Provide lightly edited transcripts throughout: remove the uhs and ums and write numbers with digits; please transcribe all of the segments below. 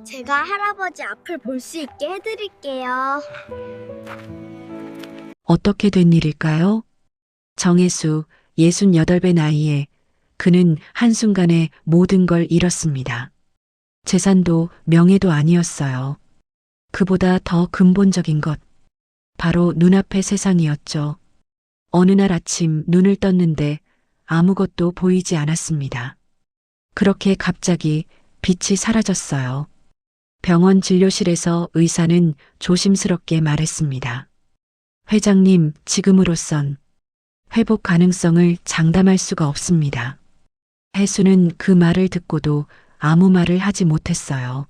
제가 할아버지 앞을 볼 수 있게 해드릴게요. 어떻게 된 일일까요? 정혜수 68배 나이에 그는 한순간에 모든 걸 잃었습니다. 재산도 명예도 아니었어요. 그보다 더 근본적인 것, 바로 눈앞의 세상이었죠. 어느 날 아침 눈을 떴는데 아무것도 보이지 않았습니다. 그렇게 갑자기 빛이 사라졌어요. 병원 진료실에서 의사는 조심스럽게 말했습니다. 회장님, 지금으로선 회복 가능성을 장담할 수가 없습니다. 혜수는 그 말을 듣고도 아무 말을 하지 못했어요.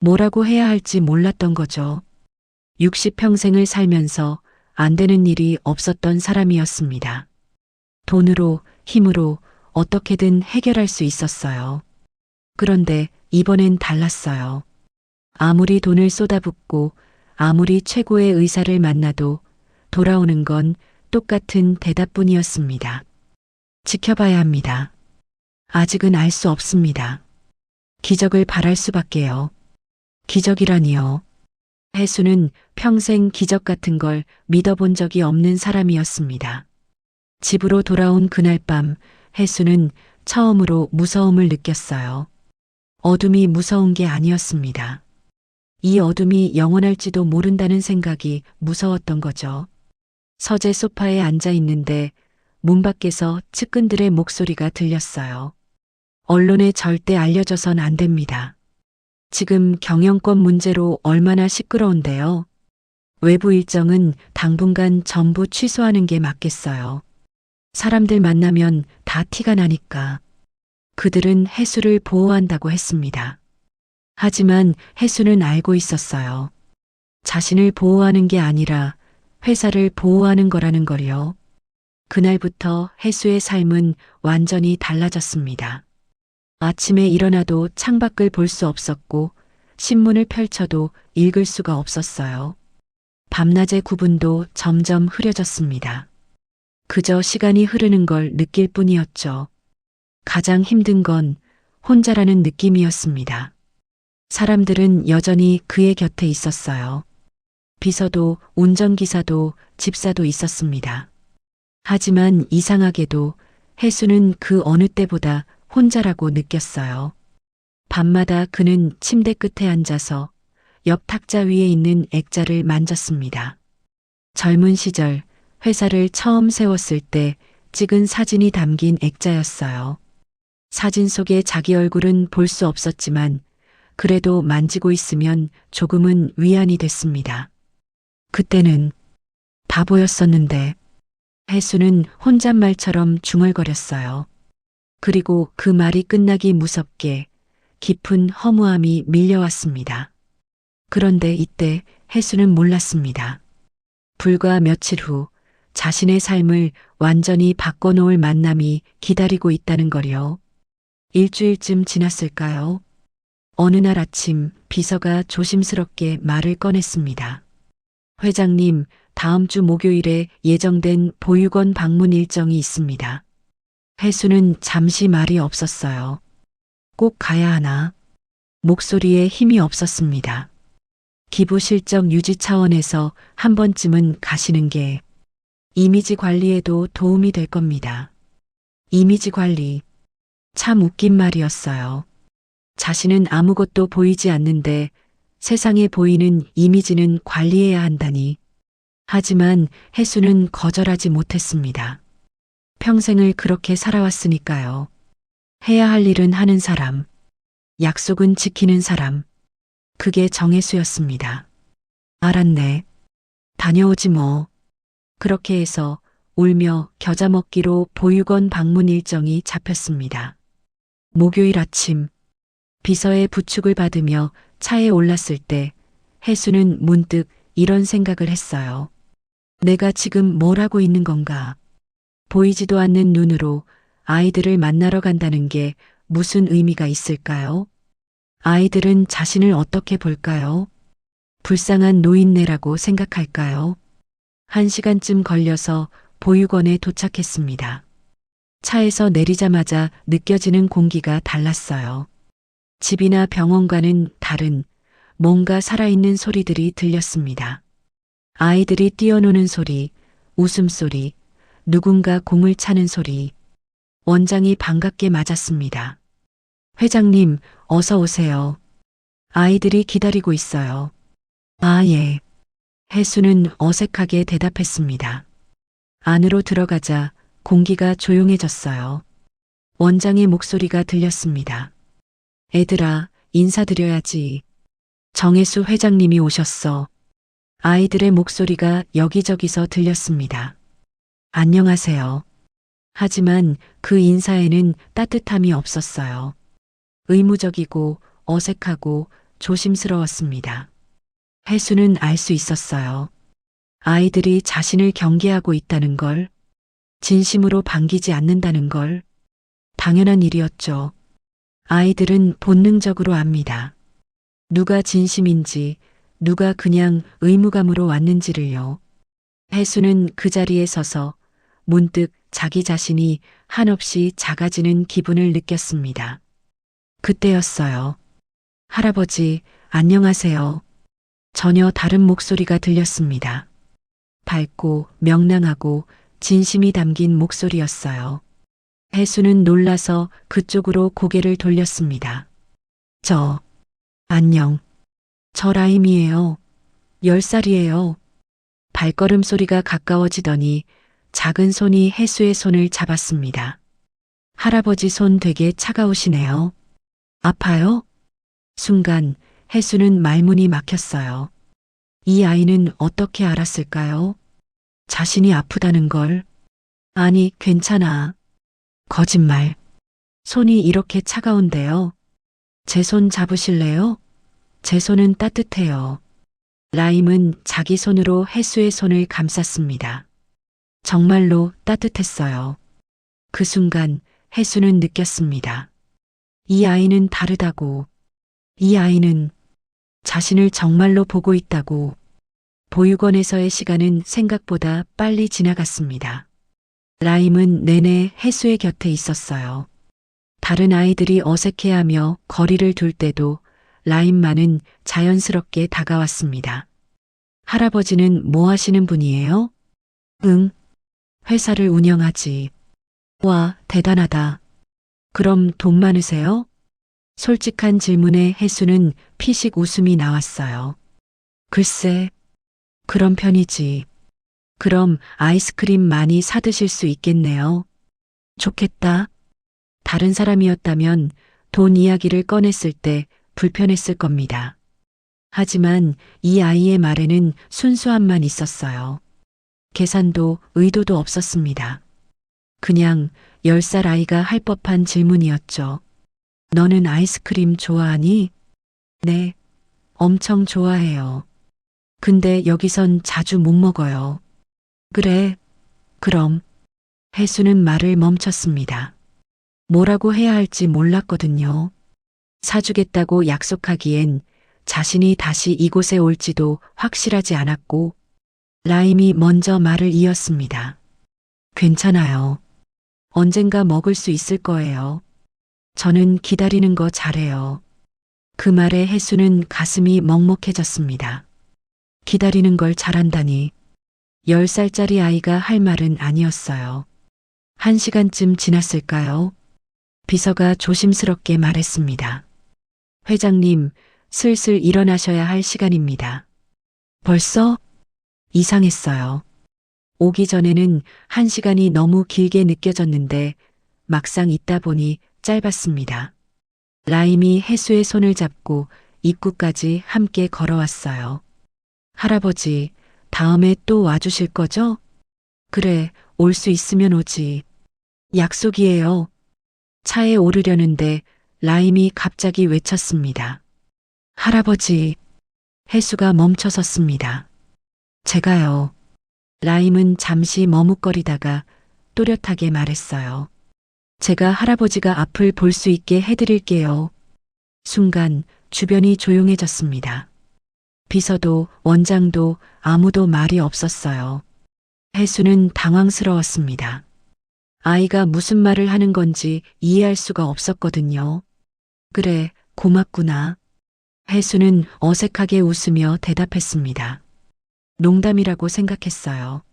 뭐라고 해야 할지 몰랐던 거죠. 60평생을 살면서 안 되는 일이 없었던 사람이었습니다. 돈으로, 힘으로 어떻게든 해결할 수 있었어요. 그런데 이번엔 달랐어요. 아무리 돈을 쏟아붓고 아무리 최고의 의사를 만나도 돌아오는 건 똑같은 대답뿐이었습니다. 지켜봐야 합니다. 아직은 알 수 없습니다. 기적을 바랄 수밖에요. 기적이라니요. 혜수는 평생 기적 같은 걸 믿어본 적이 없는 사람이었습니다. 집으로 돌아온 그날 밤 혜수는 처음으로 무서움을 느꼈어요. 어둠이 무서운 게 아니었습니다. 이 어둠이 영원할지도 모른다는 생각이 무서웠던 거죠. 서재 소파에 앉아 있는데 문 밖에서 측근들의 목소리가 들렸어요. 언론에 절대 알려져선 안 됩니다. 지금 경영권 문제로 얼마나 시끄러운데요. 외부 일정은 당분간 전부 취소하는 게 맞겠어요. 사람들 만나면 다 티가 나니까. 그들은 혜수를 보호한다고 했습니다. 하지만 혜수는 알고 있었어요. 자신을 보호하는 게 아니라 회사를 보호하는 거라는 걸요. 그날부터 혜수의 삶은 완전히 달라졌습니다. 아침에 일어나도 창밖을 볼 수 없었고 신문을 펼쳐도 읽을 수가 없었어요. 밤낮의 구분도 점점 흐려졌습니다. 그저 시간이 흐르는 걸 느낄 뿐이었죠. 가장 힘든 건 혼자라는 느낌이었습니다. 사람들은 여전히 그의 곁에 있었어요. 비서도 운전기사도 집사도 있었습니다. 하지만 이상하게도 혜수는 그 어느 때보다 혼자라고 느꼈어요. 밤마다 그는 침대 끝에 앉아서 옆 탁자 위에 있는 액자를 만졌습니다. 젊은 시절 회사를 처음 세웠을 때 찍은 사진이 담긴 액자였어요. 사진 속에 자기 얼굴은 볼 수 없었지만 그래도 만지고 있으면 조금은 위안이 됐습니다. 그때는 바보였었는데 혜수는 혼잣말처럼 중얼거렸어요. 그리고 그 말이 끝나기 무섭게 깊은 허무함이 밀려왔습니다. 그런데 이때 혜수는 몰랐습니다. 불과 며칠 후 자신의 삶을 완전히 바꿔놓을 만남이 기다리고 있다는 걸요. 일주일쯤 지났을까요? 어느 날 아침 비서가 조심스럽게 말을 꺼냈습니다. 회장님, 다음 주 목요일에 예정된 보육원 방문 일정이 있습니다. 혜수는 잠시 말이 없었어요. 꼭 가야 하나? 목소리에 힘이 없었습니다. 기부 실적 유지 차원에서 한 번쯤은 가시는 게 이미지 관리에도 도움이 될 겁니다. 이미지 관리. 참 웃긴 말이었어요. 자신은 아무것도 보이지 않는데 세상에 보이는 이미지는 관리해야 한다니. 하지만 혜수는 거절하지 못했습니다. 평생을 그렇게 살아왔으니까요. 해야 할 일은 하는 사람, 약속은 지키는 사람. 그게 정혜수였습니다. 알았네. 다녀오지 뭐. 그렇게 해서 울며 겨자 먹기로 보육원 방문 일정이 잡혔습니다. 목요일 아침 비서의 부축을 받으며 차에 올랐을 때 혜수는 문득 이런 생각을 했어요. 내가 지금 뭘 하고 있는 건가? 보이지도 않는 눈으로 아이들을 만나러 간다는 게 무슨 의미가 있을까요? 아이들은 자신을 어떻게 볼까요? 불쌍한 노인네라고 생각할까요? 1시간쯤 걸려서 보육원에 도착했습니다. 차에서 내리자마자 느껴지는 공기가 달랐어요. 집이나 병원과는 다른 뭔가 살아있는 소리들이 들렸습니다. 아이들이 뛰어노는 소리, 웃음소리, 누군가 공을 차는 소리. 원장이 반갑게 맞았습니다. 회장님, 어서 오세요. 아이들이 기다리고 있어요. 아, 예. 혜수는 어색하게 대답했습니다. 안으로 들어가자 공기가 조용해졌어요. 원장의 목소리가 들렸습니다. 애들아, 인사드려야지. 정혜수 회장님이 오셨어. 아이들의 목소리가 여기저기서 들렸습니다. 안녕하세요. 하지만 그 인사에는 따뜻함이 없었어요. 의무적이고 어색하고 조심스러웠습니다. 혜수는 알 수 있었어요. 아이들이 자신을 경계하고 있다는 걸, 진심으로 반기지 않는다는 걸, 당연한 일이었죠. 아이들은 본능적으로 압니다. 누가 진심인지, 누가 그냥 의무감으로 왔는지를요. 혜수는 그 자리에 서서 문득 자기 자신이 한없이 작아지는 기분을 느꼈습니다. 그때였어요. 할아버지, 안녕하세요. 전혀 다른 목소리가 들렸습니다. 밝고 명랑하고 진심이 담긴 목소리였어요. 혜수는 놀라서 그쪽으로 고개를 돌렸습니다. 안녕. 저 라임이에요. 10살이에요. 발걸음 소리가 가까워지더니 작은 손이 혜수의 손을 잡았습니다. 할아버지 손 되게 차가우시네요. 아파요? 순간 혜수는 말문이 막혔어요. 이 아이는 어떻게 알았을까요? 자신이 아프다는 걸. 아니, 괜찮아. 거짓말. 손이 이렇게 차가운데요. 제 손 잡으실래요? 제 손은 따뜻해요. 라임은 자기 손으로 혜수의 손을 감쌌습니다. 정말로 따뜻했어요. 그 순간 혜수는 느꼈습니다. 이 아이는 다르다고. 이 아이는 자신을 정말로 보고 있다고. 보육원에서의 시간은 생각보다 빨리 지나갔습니다. 라임은 내내 혜수의 곁에 있었어요. 다른 아이들이 어색해하며 거리를 둘 때도 라임만은 자연스럽게 다가왔습니다. 할아버지는 뭐 하시는 분이에요? 응. 회사를 운영하지. 와, 대단하다. 그럼 돈 많으세요? 솔직한 질문에 혜수는 피식 웃음이 나왔어요. 글쎄, 그런 편이지. 그럼 아이스크림 많이 사드실 수 있겠네요. 좋겠다. 다른 사람이었다면 돈 이야기를 꺼냈을 때 불편했을 겁니다. 하지만 이 아이의 말에는 순수함만 있었어요. 계산도 의도도 없었습니다. 그냥 10살 아이가 할 법한 질문이었죠. 너는 아이스크림 좋아하니? 네, 엄청 좋아해요. 근데 여기선 자주 못 먹어요. 그래, 그럼. 혜수는 말을 멈췄습니다. 뭐라고 해야 할지 몰랐거든요. 사주겠다고 약속하기엔 자신이 다시 이곳에 올지도 확실하지 않았고, 라임이 먼저 말을 이었습니다. 괜찮아요. 언젠가 먹을 수 있을 거예요. 저는 기다리는 거 잘해요. 그 말에 혜수는 가슴이 먹먹해졌습니다. 기다리는 걸 잘한다니. 10살짜리 아이가 할 말은 아니었어요. 1시간쯤 지났을까요? 비서가 조심스럽게 말했습니다. 회장님, 슬슬 일어나셔야 할 시간입니다. 벌써? 이상했어요. 오기 전에는 1시간이 너무 길게 느껴졌는데 막상 있다 보니 짧았습니다. 라임이 혜수의 손을 잡고 입구까지 함께 걸어왔어요. 할아버지, 다음에 또 와주실 거죠? 그래, 올 수 있으면 오지. 약속이에요. 차에 오르려는데 라임이 갑자기 외쳤습니다. 할아버지, 혜수가 멈춰섰습니다. 제가요. 라임은 잠시 머뭇거리다가 또렷하게 말했어요. 제가 할아버지가 앞을 볼 수 있게 해드릴게요. 순간 주변이 조용해졌습니다. 비서도 원장도 아무도 말이 없었어요. 혜수는 당황스러웠습니다. 아이가 무슨 말을 하는 건지 이해할 수가 없었거든요. 그래, 고맙구나. 혜수는 어색하게 웃으며 대답했습니다. 농담이라고 생각했어요.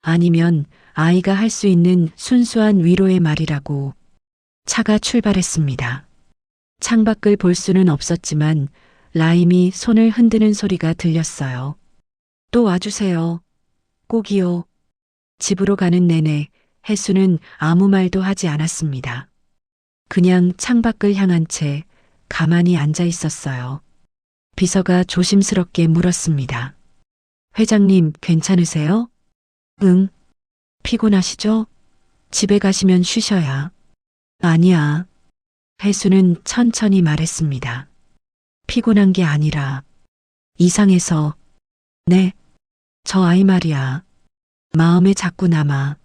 아니면 아이가 할 수 있는 순수한 위로의 말이라고. 차가 출발했습니다. 창밖을 볼 수는 없었지만 라임이 손을 흔드는 소리가 들렸어요. 또 와주세요. 꼭이요. 집으로 가는 내내 혜수는 아무 말도 하지 않았습니다. 그냥 창밖을 향한 채 가만히 앉아 있었어요. 비서가 조심스럽게 물었습니다. 회장님, 괜찮으세요? 응. 피곤하시죠? 집에 가시면 쉬셔야. 아니야. 혜수는 천천히 말했습니다. 피곤한 게 아니라 이상해서. 네. 저 아이 말이야. 마음에 자꾸 남아.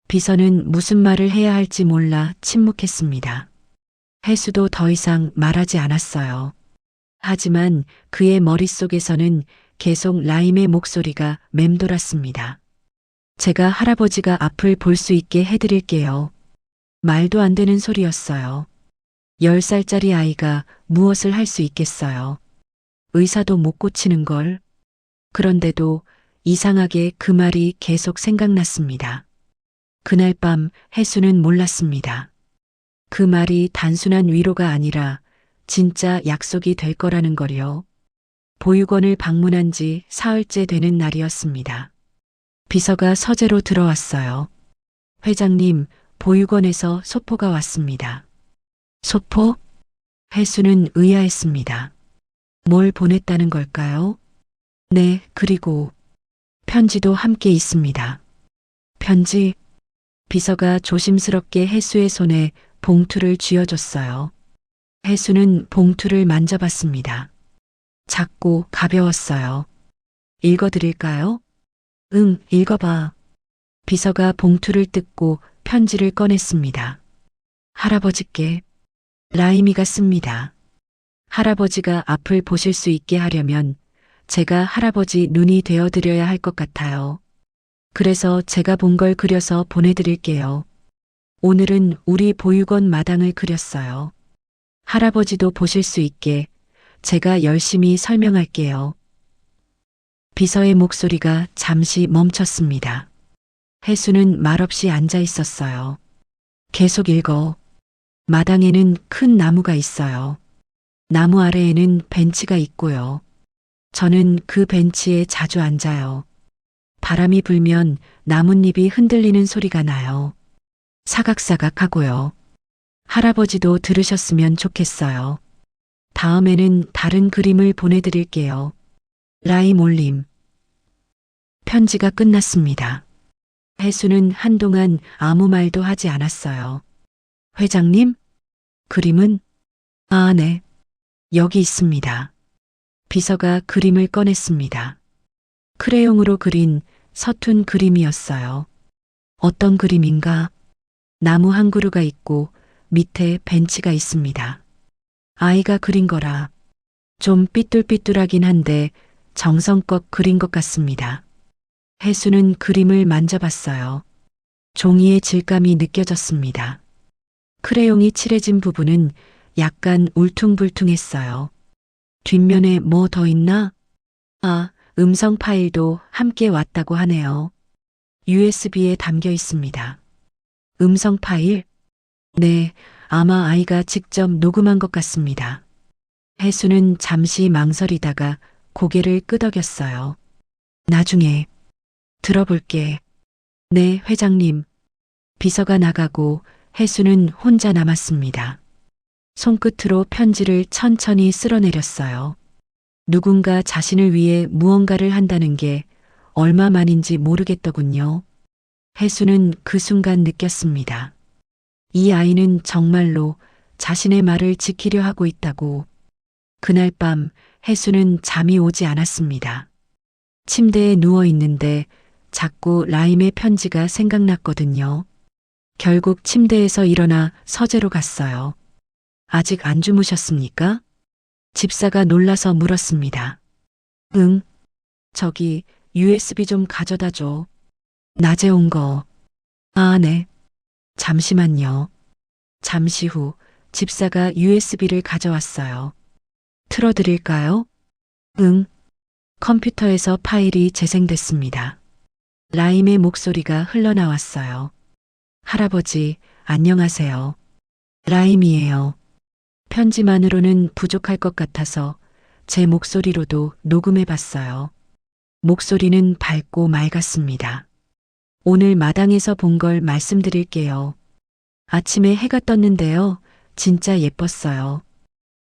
비서는 무슨 말을 해야 할지 몰라 침묵했습니다. 혜수도 더 이상 말하지 않았어요. 하지만 그의 머릿속에서는 계속 라임의 목소리가 맴돌았습니다. 제가 할아버지가 앞을 볼 수 있게 해드릴게요. 말도 안 되는 소리였어요. 10살짜리 아이가 무엇을 할 수 있겠어요. 의사도 못 고치는 걸. 그런데도 이상하게 그 말이 계속 생각났습니다. 그날 밤 혜수는 몰랐습니다. 그 말이 단순한 위로가 아니라 진짜 약속이 될 거라는 걸요. 보육원을 방문한 지 사흘째 되는 날이었습니다. 비서가 서재로 들어왔어요. 회장님, 보육원에서 소포가 왔습니다. 소포? 혜수는 의아했습니다. 뭘 보냈다는 걸까요? 네, 그리고 편지도 함께 있습니다. 편지? 비서가 조심스럽게 혜수의 손에 봉투를 쥐어줬어요. 혜수는 봉투를 만져봤습니다. 작고 가벼웠어요. 읽어드릴까요? 응, 읽어봐. 비서가 봉투를 뜯고 편지를 꺼냈습니다. 할아버지께. 라임이가 씁니다. 할아버지가 앞을 보실 수 있게 하려면 제가 할아버지 눈이 되어드려야 할 것 같아요. 그래서 제가 본 걸 그려서 보내드릴게요. 오늘은 우리 보육원 마당을 그렸어요. 할아버지도 보실 수 있게 제가 열심히 설명할게요. 비서의 목소리가 잠시 멈췄습니다. 혜수는 말없이 앉아 있었어요. 계속 읽어. 마당에는 큰 나무가 있어요. 나무 아래에는 벤치가 있고요. 저는 그 벤치에 자주 앉아요. 바람이 불면 나뭇잎이 흔들리는 소리가 나요. 사각사각하고요. 할아버지도 들으셨으면 좋겠어요. 다음에는 다른 그림을 보내드릴게요. 라임 올림. 편지가 끝났습니다. 혜수는 한동안 아무 말도 하지 않았어요. 회장님? 그림은? 아, 네. 여기 있습니다. 비서가 그림을 꺼냈습니다. 크레용으로 그린 서툰 그림이었어요. 어떤 그림인가? 나무 한 그루가 있고 밑에 벤치가 있습니다. 아이가 그린 거라. 좀 삐뚤삐뚤하긴 한데 정성껏 그린 것 같습니다. 혜수는 그림을 만져봤어요. 종이의 질감이 느껴졌습니다. 크레용이 칠해진 부분은 약간 울퉁불퉁했어요. 뒷면에 뭐 더 있나? 아, 음성 파일도 함께 왔다고 하네요. USB에 담겨 있습니다. 음성 파일? 네, 아마 아이가 직접 녹음한 것 같습니다. 혜수는 잠시 망설이다가 고개를 끄덕였어요. 나중에 들어볼게. 네, 회장님. 비서가 나가고 혜수는 혼자 남았습니다. 손끝으로 편지를 천천히 쓸어내렸어요. 누군가 자신을 위해 무언가를 한다는 게 얼마만인지 모르겠더군요. 혜수는 그 순간 느꼈습니다. 이 아이는 정말로 자신의 말을 지키려 하고 있다고. 그날 밤 혜수는 잠이 오지 않았습니다. 침대에 누워 있는데 자꾸 라임의 편지가 생각났거든요. 결국 침대에서 일어나 서재로 갔어요. 아직 안 주무셨습니까? 집사가 놀라서 물었습니다. 응. 저기 USB 좀 가져다 줘. 낮에 온 거. 아, 네. 잠시만요. 잠시 후 집사가 USB를 가져왔어요. 틀어드릴까요? 응. 컴퓨터에서 파일이 재생됐습니다. 라임의 목소리가 흘러나왔어요. 할아버지, 안녕하세요. 라임이에요. 편지만으로는 부족할 것 같아서 제 목소리로도 녹음해 봤어요. 목소리는 밝고 맑았습니다. 오늘 마당에서 본 걸 말씀드릴게요. 아침에 해가 떴는데요. 진짜 예뻤어요.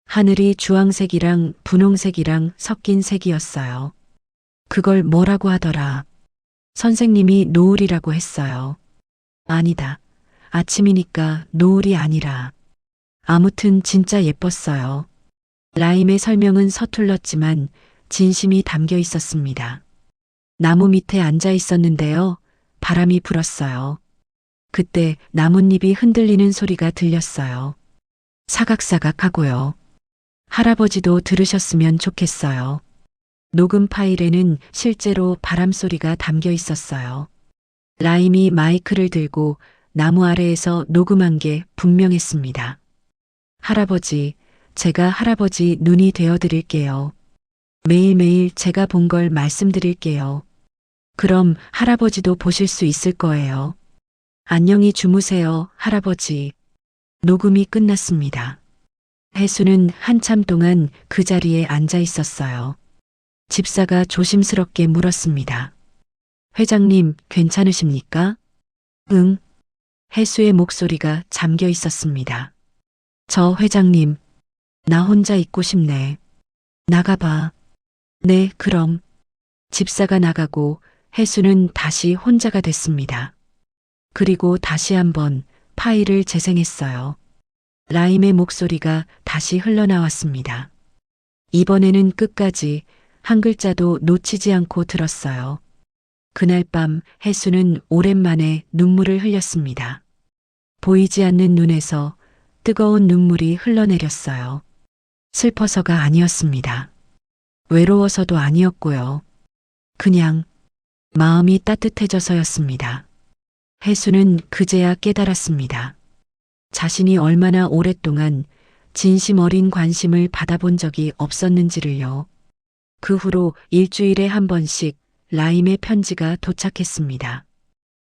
하늘이 주황색이랑 분홍색이랑 섞인 색이었어요. 그걸 뭐라고 하더라? 선생님이 노을이라고 했어요. 아니다. 아침이니까 노을이 아니라. 아무튼 진짜 예뻤어요. 라임의 설명은 서툴렀지만 진심이 담겨 있었습니다. 나무 밑에 앉아 있었는데요. 바람이 불었어요. 그때 나뭇잎이 흔들리는 소리가 들렸어요. 사각사각 하고요. 할아버지도 들으셨으면 좋겠어요. 녹음 파일에는 실제로 바람 소리가 담겨 있었어요. 라임이 마이크를 들고 나무 아래에서 녹음한 게 분명했습니다. 할아버지, 제가 할아버지 눈이 되어 드릴게요. 매일매일 제가 본 걸 말씀드릴게요. 그럼 할아버지도 보실 수 있을 거예요. 안녕히 주무세요, 할아버지. 녹음이 끝났습니다. 혜수는 한참 동안 그 자리에 앉아 있었어요. 집사가 조심스럽게 물었습니다. 회장님, 괜찮으십니까? 응. 혜수의 목소리가 잠겨 있었습니다. 저 회장님, 나 혼자 있고 싶네. 나가봐. 네, 그럼. 집사가 나가고 혜수는 다시 혼자가 됐습니다. 그리고 다시 한번 파일을 재생했어요. 라임의 목소리가 다시 흘러나왔습니다. 이번에는 끝까지 한 글자도 놓치지 않고 들었어요. 그날 밤 혜수는 오랜만에 눈물을 흘렸습니다. 보이지 않는 눈에서 뜨거운 눈물이 흘러내렸어요. 슬퍼서가 아니었습니다. 외로워서도 아니었고요. 그냥 마음이 따뜻해져서였습니다. 혜수는 그제야 깨달았습니다. 자신이 얼마나 오랫동안 진심 어린 관심을 받아본 적이 없었는지를요. 그 후로 일주일에 한 번씩 라임의 편지가 도착했습니다.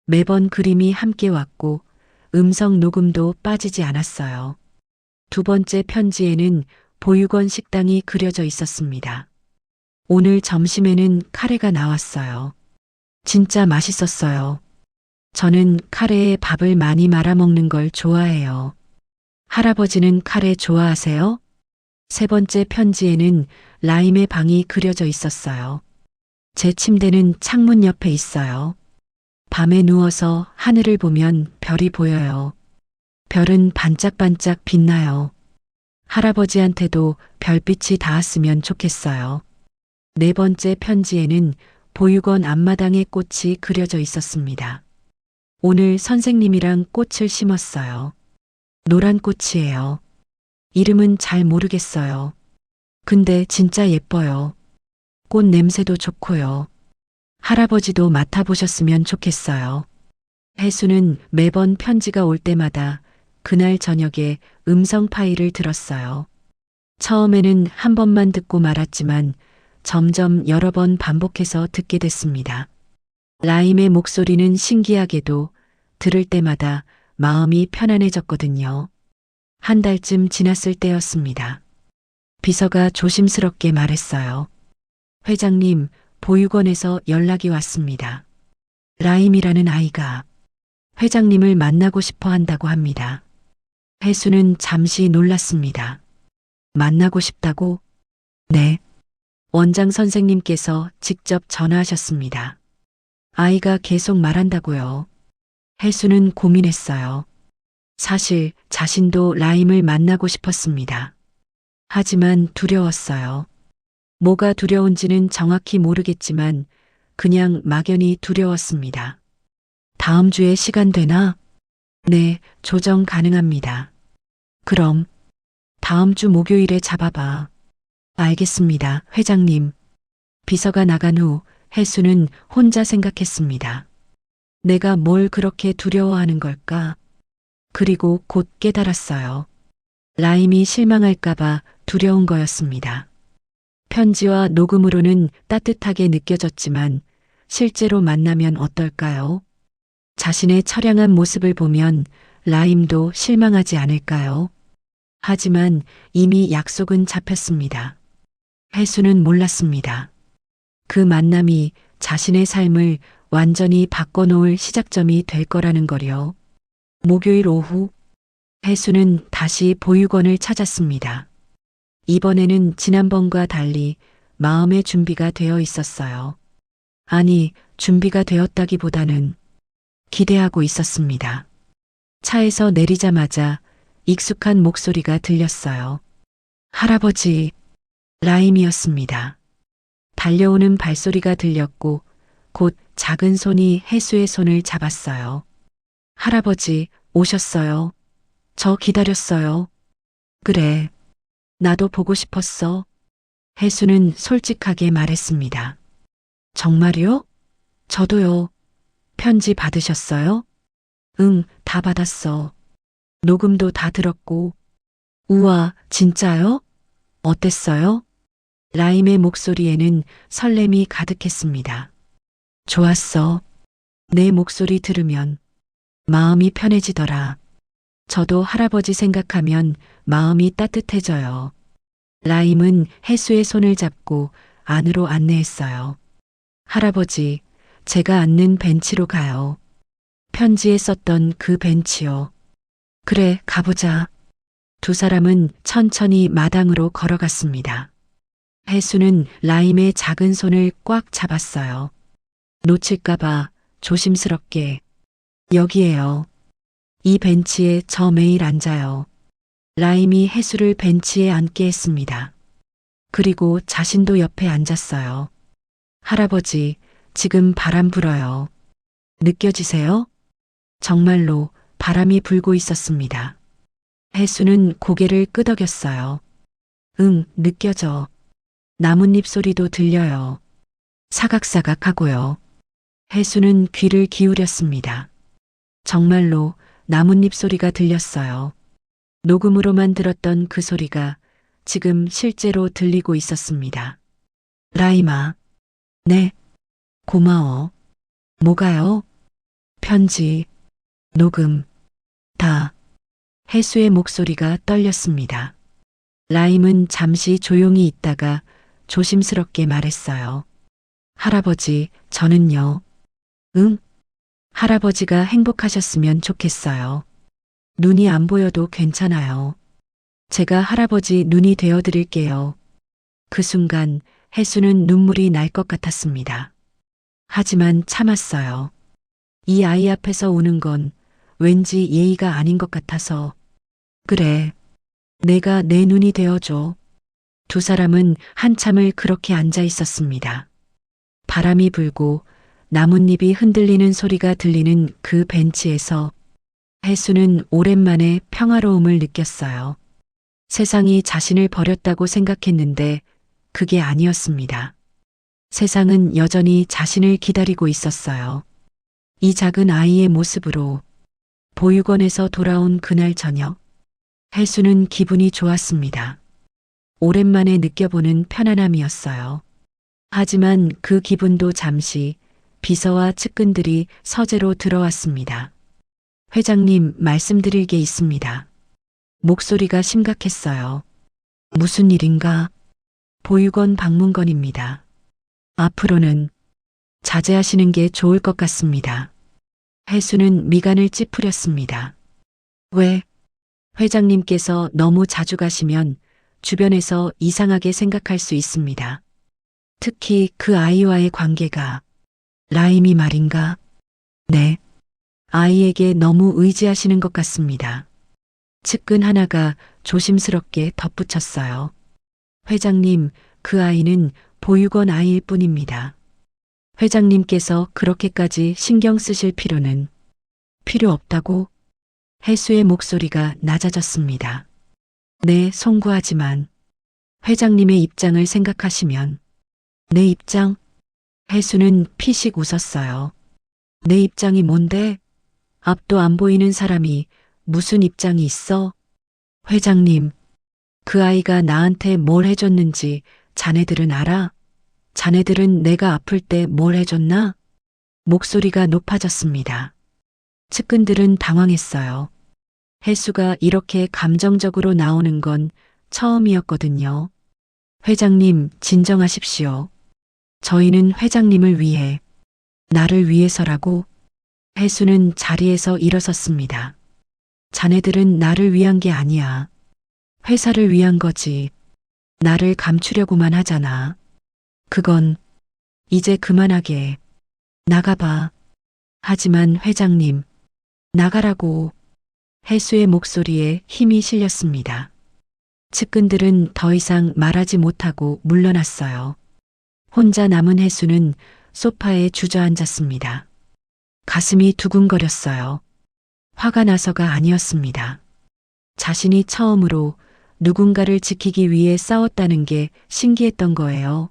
매번 그림이 함께 왔고 음성 녹음도 빠지지 않았어요. 두 번째 편지에는 보육원 식당이 그려져 있었습니다. 오늘 점심에는 카레가 나왔어요. 진짜 맛있었어요. 저는 카레에 밥을 많이 말아 먹는 걸 좋아해요. 할아버지는 카레 좋아하세요? 세 번째 편지에는 라임의 방이 그려져 있었어요. 제 침대는 창문 옆에 있어요. 밤에 누워서 하늘을 보면 별이 보여요. 별은 반짝반짝 빛나요. 할아버지한테도 별빛이 닿았으면 좋겠어요. 네 번째 편지에는 보육원 앞마당에 꽃이 그려져 있었습니다. 오늘 선생님이랑 꽃을 심었어요. 노란 꽃이에요. 이름은 잘 모르겠어요. 근데 진짜 예뻐요. 꽃 냄새도 좋고요. 할아버지도 맡아보셨으면 좋겠어요. 혜수는 매번 편지가 올 때마다 그날 저녁에 음성 파일을 들었어요. 처음에는 한 번만 듣고 말았지만 점점 여러 번 반복해서 듣게 됐습니다. 라임의 목소리는 신기하게도 들을 때마다 마음이 편안해졌거든요. 한 달쯤 지났을 때였습니다. 비서가 조심스럽게 말했어요. 회장님, 보육원에서 연락이 왔습니다. 라임이라는 아이가 회장님을 만나고 싶어 한다고 합니다. 혜수는 잠시 놀랐습니다. 만나고 싶다고? 네. 원장 선생님께서 직접 전화하셨습니다. 아이가 계속 말한다고요. 혜수는 고민했어요. 사실 자신도 라임을 만나고 싶었습니다. 하지만 두려웠어요. 뭐가 두려운지는 정확히 모르겠지만 그냥 막연히 두려웠습니다. 다음 주에 시간 되나? 네, 조정 가능합니다. 그럼 다음 주 목요일에 잡아봐. 알겠습니다, 회장님. 비서가 나간 후 혜수는 혼자 생각했습니다. 내가 뭘 그렇게 두려워하는 걸까? 그리고 곧 깨달았어요. 라임이 실망할까봐 두려운 거였습니다. 편지와 녹음으로는 따뜻하게 느껴졌지만 실제로 만나면 어떨까요? 자신의 처량한 모습을 보면 라임도 실망하지 않을까요? 하지만 이미 약속은 잡혔습니다. 혜수는 몰랐습니다. 그 만남이 자신의 삶을 완전히 바꿔놓을 시작점이 될 거라는 거요. 목요일 오후 혜수는 다시 보육원을 찾았습니다. 이번에는 지난번과 달리 마음의 준비가 되어 있었어요. 아니, 준비가 되었다기보다는 기대하고 있었습니다. 차에서 내리자마자 익숙한 목소리가 들렸어요. 할아버지, 라임이었습니다. 달려오는 발소리가 들렸고 곧 작은 손이 혜수의 손을 잡았어요. 할아버지, 오셨어요. 저 기다렸어요. 그래, 나도 보고 싶었어. 혜수는 솔직하게 말했습니다. 정말요? 저도요. 편지 받으셨어요? 응, 다 받았어. 녹음도 다 들었고. 우와, 진짜요? 어땠어요? 라임의 목소리에는 설렘이 가득했습니다. 좋았어. 내 목소리 들으면 마음이 편해지더라. 저도 할아버지 생각하면 마음이 따뜻해져요. 라임은 혜수의 손을 잡고 안으로 안내했어요. 할아버지, 제가 앉는 벤치로 가요. 편지에 썼던 그 벤치요. 그래, 가보자. 두 사람은 천천히 마당으로 걸어갔습니다. 혜수는 라임의 작은 손을 꽉 잡았어요. 놓칠까봐 조심스럽게. 여기에요. 이 벤치에 저 매일 앉아요. 라임이 혜수를 벤치에 앉게 했습니다. 그리고 자신도 옆에 앉았어요. 할아버지, 지금 바람 불어요. 느껴지세요? 정말로 바람이 불고 있었습니다. 혜수는 고개를 끄덕였어요. 응, 느껴져. 나뭇잎 소리도 들려요. 사각사각하고요. 혜수는 귀를 기울였습니다. 정말로 나뭇잎 소리가 들렸어요. 녹음으로만 들었던 그 소리가 지금 실제로 들리고 있었습니다. 라임아. 네. 고마워. 뭐가요? 편지, 녹음, 다. 혜수의 목소리가 떨렸습니다. 라임은 잠시 조용히 있다가 조심스럽게 말했어요. 할아버지, 저는요. 응? 할아버지가 행복하셨으면 좋겠어요. 눈이 안 보여도 괜찮아요. 제가 할아버지 눈이 되어 드릴게요. 그 순간 혜수는 눈물이 날 것 같았습니다. 하지만 참았어요. 이 아이 앞에서 우는 건 왠지 예의가 아닌 것 같아서. 그래, 내가 내 눈이 되어줘. 두 사람은 한참을 그렇게 앉아 있었습니다. 바람이 불고 나뭇잎이 흔들리는 소리가 들리는 그 벤치에서 혜수는 오랜만에 평화로움을 느꼈어요. 세상이 자신을 버렸다고 생각했는데 그게 아니었습니다. 세상은 여전히 자신을 기다리고 있었어요. 이 작은 아이의 모습으로 보육원에서 돌아온 그날 저녁, 혜수는 기분이 좋았습니다. 오랜만에 느껴보는 편안함이었어요. 하지만 그 기분도 잠시 비서와 측근들이 서재로 들어왔습니다. 회장님, 말씀드릴 게 있습니다. 목소리가 심각했어요. 무슨 일인가? 보육원 방문건입니다. 앞으로는 자제하시는 게 좋을 것 같습니다. 혜수는 미간을 찌푸렸습니다. 왜? 회장님께서 너무 자주 가시면 주변에서 이상하게 생각할 수 있습니다. 특히 그 아이와의 관계가. 라임이 말인가? 네. 아이에게 너무 의지하시는 것 같습니다. 측근 하나가 조심스럽게 덧붙였어요. 회장님, 그 아이는 보육원 아이일 뿐입니다. 회장님께서 그렇게까지 신경 쓰실 필요는 필요 없다고? 혜수의 목소리가 낮아졌습니다. 네, 송구하지만 회장님의 입장을 생각하시면. 내 입장? 혜수는 피식 웃었어요. 내 입장이 뭔데? 앞도 안 보이는 사람이 무슨 입장이 있어? 회장님, 그 아이가 나한테 뭘 해줬는지 자네들은 알아? 자네들은 내가 아플 때 뭘 해줬나? 목소리가 높아졌습니다. 측근들은 당황했어요. 혜수가 이렇게 감정적으로 나오는 건 처음이었거든요. 회장님, 진정하십시오. 저희는 회장님을 위해, 나를 위해서라고. 혜수는 자리에서 일어섰습니다. 자네들은 나를 위한 게 아니야. 회사를 위한 거지. 나를 감추려고만 하잖아. 그건 이제 그만하게. 나가봐. 하지만 회장님, 나가라고. 혜수의 목소리에 힘이 실렸습니다. 측근들은 더 이상 말하지 못하고 물러났어요. 혼자 남은 혜수는 소파에 주저앉았습니다. 가슴이 두근거렸어요. 화가 나서가 아니었습니다. 자신이 처음으로 누군가를 지키기 위해 싸웠다는 게 신기했던 거예요.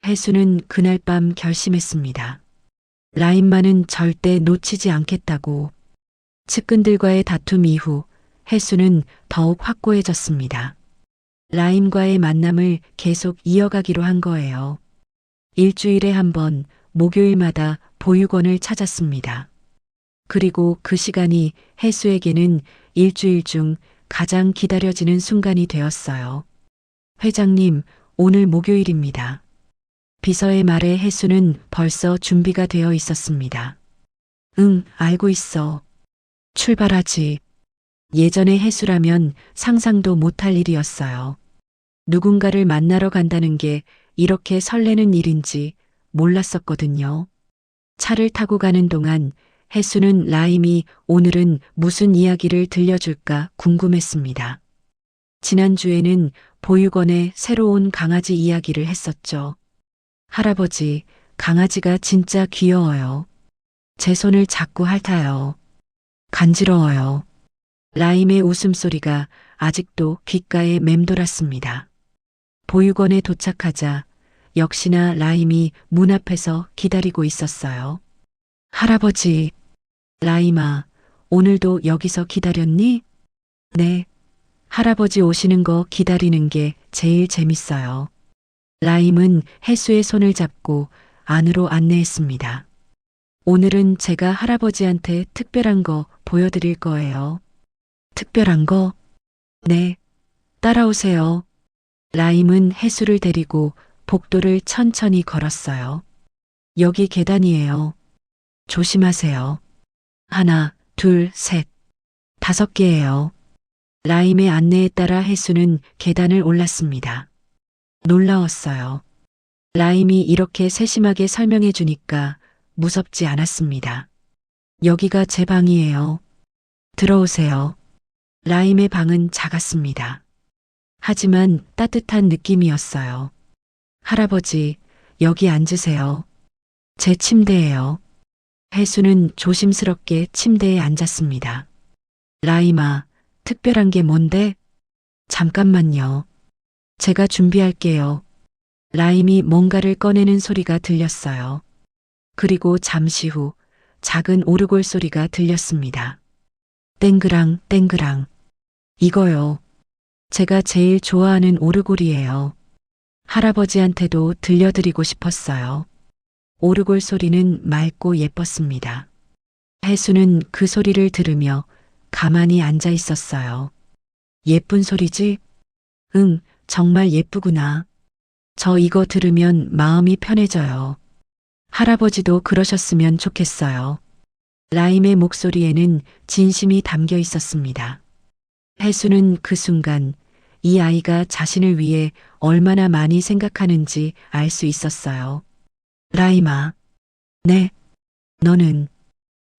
혜수는 그날 밤 결심했습니다. 라임만은 절대 놓치지 않겠다고. 측근들과의 다툼 이후 혜수는 더욱 확고해졌습니다. 라임과의 만남을 계속 이어가기로 한 거예요. 일주일에 한 번 목요일마다 보육원을 찾았습니다. 그리고 그 시간이 혜수에게는 일주일 중 가장 기다려지는 순간이 되었어요. 회장님, 오늘 목요일입니다. 비서의 말에 혜수는 벌써 준비가 되어 있었습니다. 응, 알고 있어. 출발하지. 예전의 혜수라면 상상도 못할 일이었어요. 누군가를 만나러 간다는 게 이렇게 설레는 일인지 몰랐었거든요. 차를 타고 가는 동안 혜수는 라임이 오늘은 무슨 이야기를 들려줄까 궁금했습니다. 지난주에는 보육원에 새로 온 강아지 이야기를 했었죠. 할아버지, 강아지가 진짜 귀여워요. 제 손을 자꾸 핥아요. 간지러워요. 라임의 웃음소리가 아직도 귓가에 맴돌았습니다. 보육원에 도착하자 역시나 라임이 문 앞에서 기다리고 있었어요. 할아버지, 라임아, 오늘도 여기서 기다렸니? 네. 할아버지 오시는 거 기다리는 게 제일 재밌어요. 라임은 혜수의 손을 잡고 안으로 안내했습니다. 오늘은 제가 할아버지한테 특별한 거 보여드릴 거예요. 특별한 거? 네. 따라오세요. 라임은 혜수를 데리고 복도를 천천히 걸었어요. 여기 계단이에요. 조심하세요. 하나, 둘, 셋. 5개예요. 라임의 안내에 따라 혜수는 계단을 올랐습니다. 놀라웠어요. 라임이 이렇게 세심하게 설명해 주니까 무섭지 않았습니다. 여기가 제 방이에요. 들어오세요. 라임의 방은 작았습니다. 하지만 따뜻한 느낌이었어요. 할아버지, 여기 앉으세요. 제 침대예요. 혜수는 조심스럽게 침대에 앉았습니다. 라임아, 특별한 게 뭔데? 잠깐만요. 제가 준비할게요. 라임이 뭔가를 꺼내는 소리가 들렸어요. 그리고 잠시 후 작은 오르골 소리가 들렸습니다. 땡그랑 땡그랑. 이거요. 제가 제일 좋아하는 오르골이에요. 할아버지한테도 들려드리고 싶었어요. 오르골 소리는 맑고 예뻤습니다. 혜수는 그 소리를 들으며 가만히 앉아 있었어요. 예쁜 소리지? 응, 정말 예쁘구나. 저 이거 들으면 마음이 편해져요. 할아버지도 그러셨으면 좋겠어요. 라임의 목소리에는 진심이 담겨 있었습니다. 혜수는 그 순간 이 아이가 자신을 위해 얼마나 많이 생각하는지 알 수 있었어요. 라임아, 네, 너는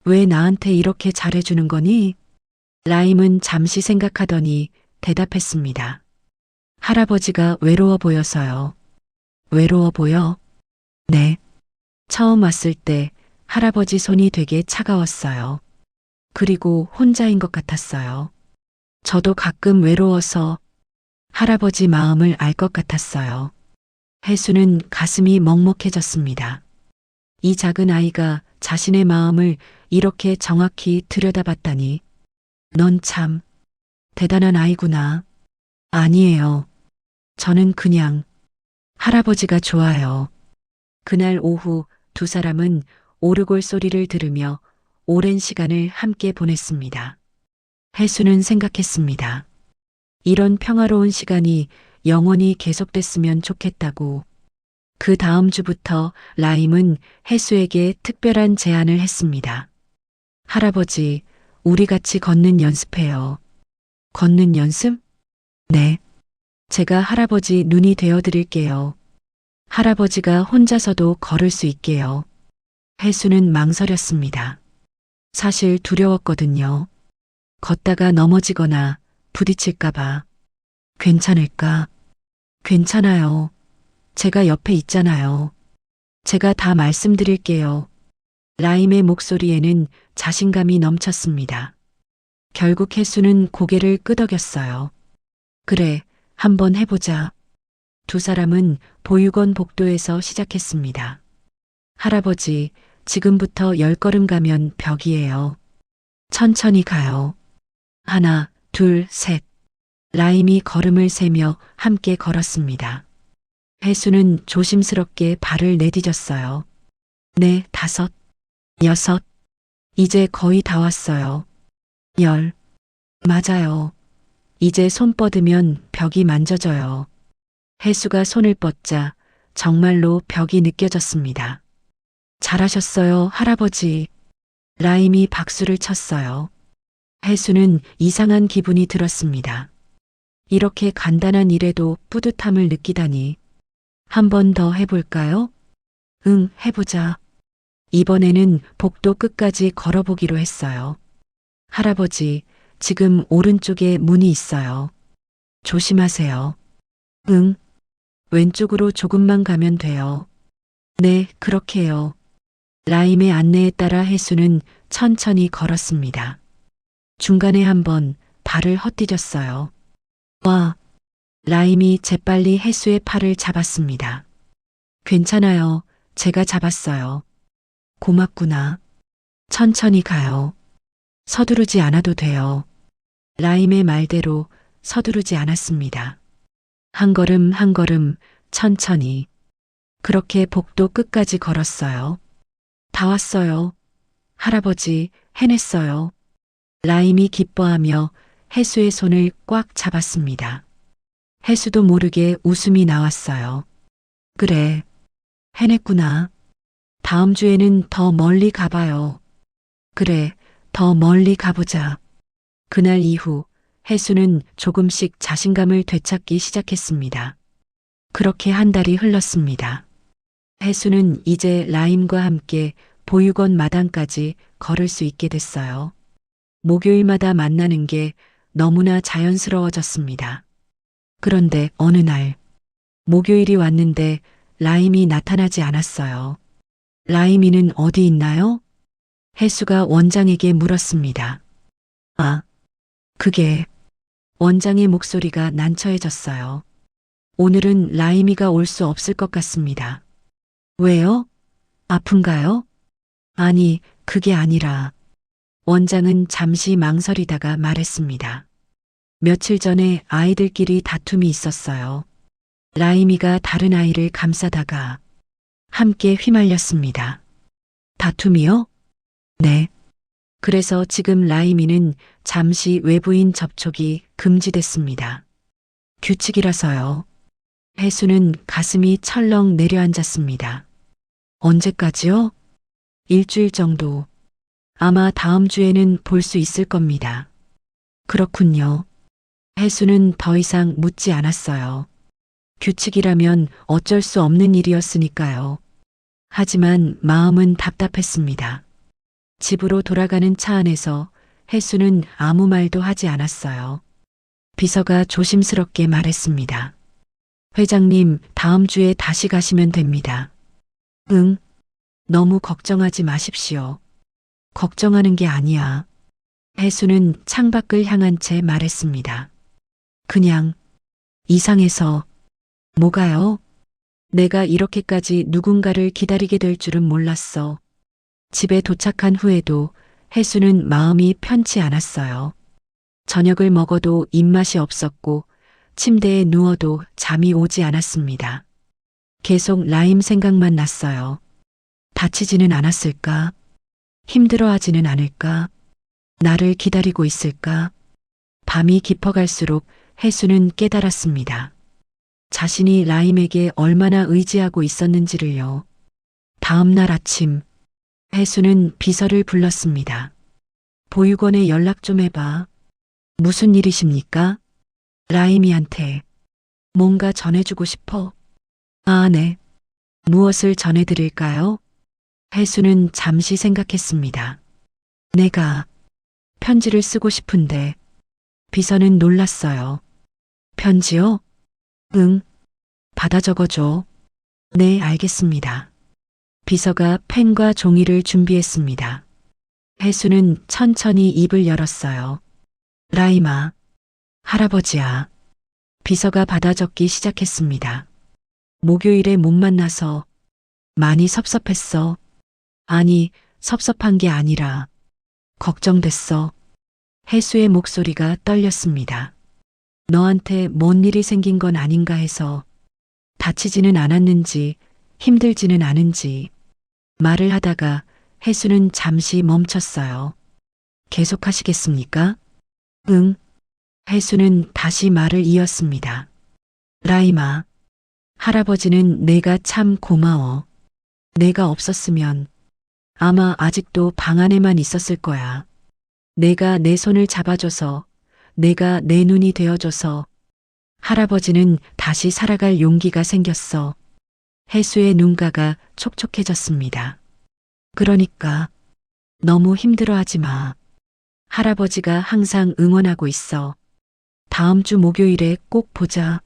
왜 나한테 이렇게 잘해주는 거니? 라임은 잠시 생각하더니 대답했습니다. 할아버지가 외로워 보여서요. 외로워 보여? 네. 처음 왔을 때 할아버지 손이 되게 차가웠어요. 그리고 혼자인 것 같았어요. 저도 가끔 외로워서 할아버지 마음을 알 것 같았어요. 혜수는 가슴이 먹먹해졌습니다. 이 작은 아이가 자신의 마음을 이렇게 정확히 들여다봤다니. 넌 참 대단한 아이구나. 아니에요. 저는 그냥 할아버지가 좋아요. 그날 오후 두 사람은 오르골 소리를 들으며 오랜 시간을 함께 보냈습니다. 해수는 생각했습니다. 이런 평화로운 시간이 영원히 계속됐으면 좋겠다고. 그 다음 주부터 라임은 해수에게 특별한 제안을 했습니다. 할아버지, 우리 같이 걷는 연습해요. 걷는 연습? 네. 제가 할아버지 눈이 되어 드릴게요. 할아버지가 혼자서도 걸을 수 있게요. 해수는 망설였습니다. 사실 두려웠거든요. 걷다가 넘어지거나 부딪힐까봐. 괜찮을까? 괜찮아요. 제가 옆에 있잖아요. 제가 다 말씀드릴게요. 라임의 목소리에는 자신감이 넘쳤습니다. 결국 해수는 고개를 끄덕였어요. 그래, 한번 해보자. 두 사람은 보육원 복도에서 시작했습니다. 할아버지, 지금부터 10걸음 가면 벽이에요. 천천히 가요. 하나, 둘, 셋. 라임이 걸음을 세며 함께 걸었습니다. 해수는 조심스럽게 발을 내디뎠어요. 네, 다섯, 여섯. 이제 거의 다 왔어요. 열. 맞아요. 이제 손 뻗으면 벽이 만져져요. 해수가 손을 뻗자 정말로 벽이 느껴졌습니다. 잘하셨어요, 할아버지. 라임이 박수를 쳤어요. 해수는 이상한 기분이 들었습니다. 이렇게 간단한 일에도 뿌듯함을 느끼다니. 한 번 더 해볼까요? 응, 해보자. 이번에는 복도 끝까지 걸어보기로 했어요. 할아버지, 지금 오른쪽에 문이 있어요. 조심하세요. 응. 왼쪽으로 조금만 가면 돼요. 네, 그렇게요. 라임의 안내에 따라 해수는 천천히 걸었습니다. 중간에 한번 발을 헛디뎠어요. 와! 라임이 재빨리 해수의 팔을 잡았습니다. 괜찮아요. 제가 잡았어요. 고맙구나. 천천히 가요. 서두르지 않아도 돼요. 라임의 말대로 서두르지 않았습니다. 한 걸음 한 걸음 천천히. 그렇게 복도 끝까지 걸었어요. 다 왔어요. 할아버지, 해냈어요. 라임이 기뻐하며 해수의 손을 꽉 잡았습니다. 해수도 모르게 웃음이 나왔어요. 그래, 해냈구나. 다음 주에는 더 멀리 가봐요. 그래, 더 멀리 가보자. 그날 이후 해수는 조금씩 자신감을 되찾기 시작했습니다. 그렇게 한 달이 흘렀습니다. 해수는 이제 라임과 함께 보육원 마당까지 걸을 수 있게 됐어요. 목요일마다 만나는 게 너무나 자연스러워졌습니다. 그런데 어느 날, 목요일이 왔는데 라임이 나타나지 않았어요. 라임이는 어디 있나요? 해수가 원장에게 물었습니다. 아, 그게... 원장의 목소리가 난처해졌어요. 오늘은 라임이가 올 수 없을 것 같습니다. 왜요? 아픈가요? 아니, 그게 아니라... 원장은 잠시 망설이다가 말했습니다. 며칠 전에 아이들끼리 다툼이 있었어요. 라임이가 다른 아이를 감싸다가 함께 휘말렸습니다. 다툼이요? 네. 그래서 지금 라임이는 잠시 외부인 접촉이 금지됐습니다. 규칙이라서요. 해수는 가슴이 철렁 내려앉았습니다. 언제까지요? 일주일 정도. 아마 다음 주에는 볼 수 있을 겁니다. 그렇군요. 해수는 더 이상 묻지 않았어요. 규칙이라면 어쩔 수 없는 일이었으니까요. 하지만 마음은 답답했습니다. 집으로 돌아가는 차 안에서 해수는 아무 말도 하지 않았어요. 비서가 조심스럽게 말했습니다. 회장님, 다음 주에 다시 가시면 됩니다. 응. 너무 걱정하지 마십시오. 걱정하는 게 아니야. 해수는 창밖을 향한 채 말했습니다. 그냥 이상해서. 뭐가요? 내가 이렇게까지 누군가를 기다리게 될 줄은 몰랐어. 집에 도착한 후에도 해수는 마음이 편치 않았어요. 저녁을 먹어도 입맛이 없었고 침대에 누워도 잠이 오지 않았습니다. 계속 라임 생각만 났어요. 다치지는 않았을까? 힘들어하지는 않을까? 나를 기다리고 있을까? 밤이 깊어갈수록 혜수는 깨달았습니다. 자신이 라임에게 얼마나 의지하고 있었는지를요. 다음 날 아침, 혜수는 비서를 불렀습니다. 보육원에 연락 좀 해봐. 무슨 일이십니까? 라임이한테 뭔가 전해주고 싶어. 아, 네. 무엇을 전해드릴까요? 혜수는 잠시 생각했습니다. 내가 편지를 쓰고 싶은데 비서는 놀랐어요. 편지요? 응. 받아 적어줘. 네, 알겠습니다. 비서가 펜과 종이를 준비했습니다. 혜수는 천천히 입을 열었어요. 라임아, 할아버지야. 비서가 받아 적기 시작했습니다. 목요일에 못 만나서 많이 섭섭했어. 아니, 섭섭한 게 아니라 걱정됐어. 혜수의 목소리가 떨렸습니다. 너한테 뭔 일이 생긴 건 아닌가 해서 다치지는 않았는지 힘들지는 않은지 말을 하다가 혜수는 잠시 멈췄어요. 계속하시겠습니까? 응. 혜수는 다시 말을 이었습니다. 라임아, 할아버지는 내가 참 고마워. 내가 없었으면 아마 아직도 방 안에만 있었을 거야. 내가 내 손을 잡아줘서, 내가 내 눈이 되어줘서 할아버지는 다시 살아갈 용기가 생겼어. 혜수의 눈가가 촉촉해졌습니다. 그러니까 너무 힘들어하지 마. 할아버지가 항상 응원하고 있어. 다음 주 목요일에 꼭 보자.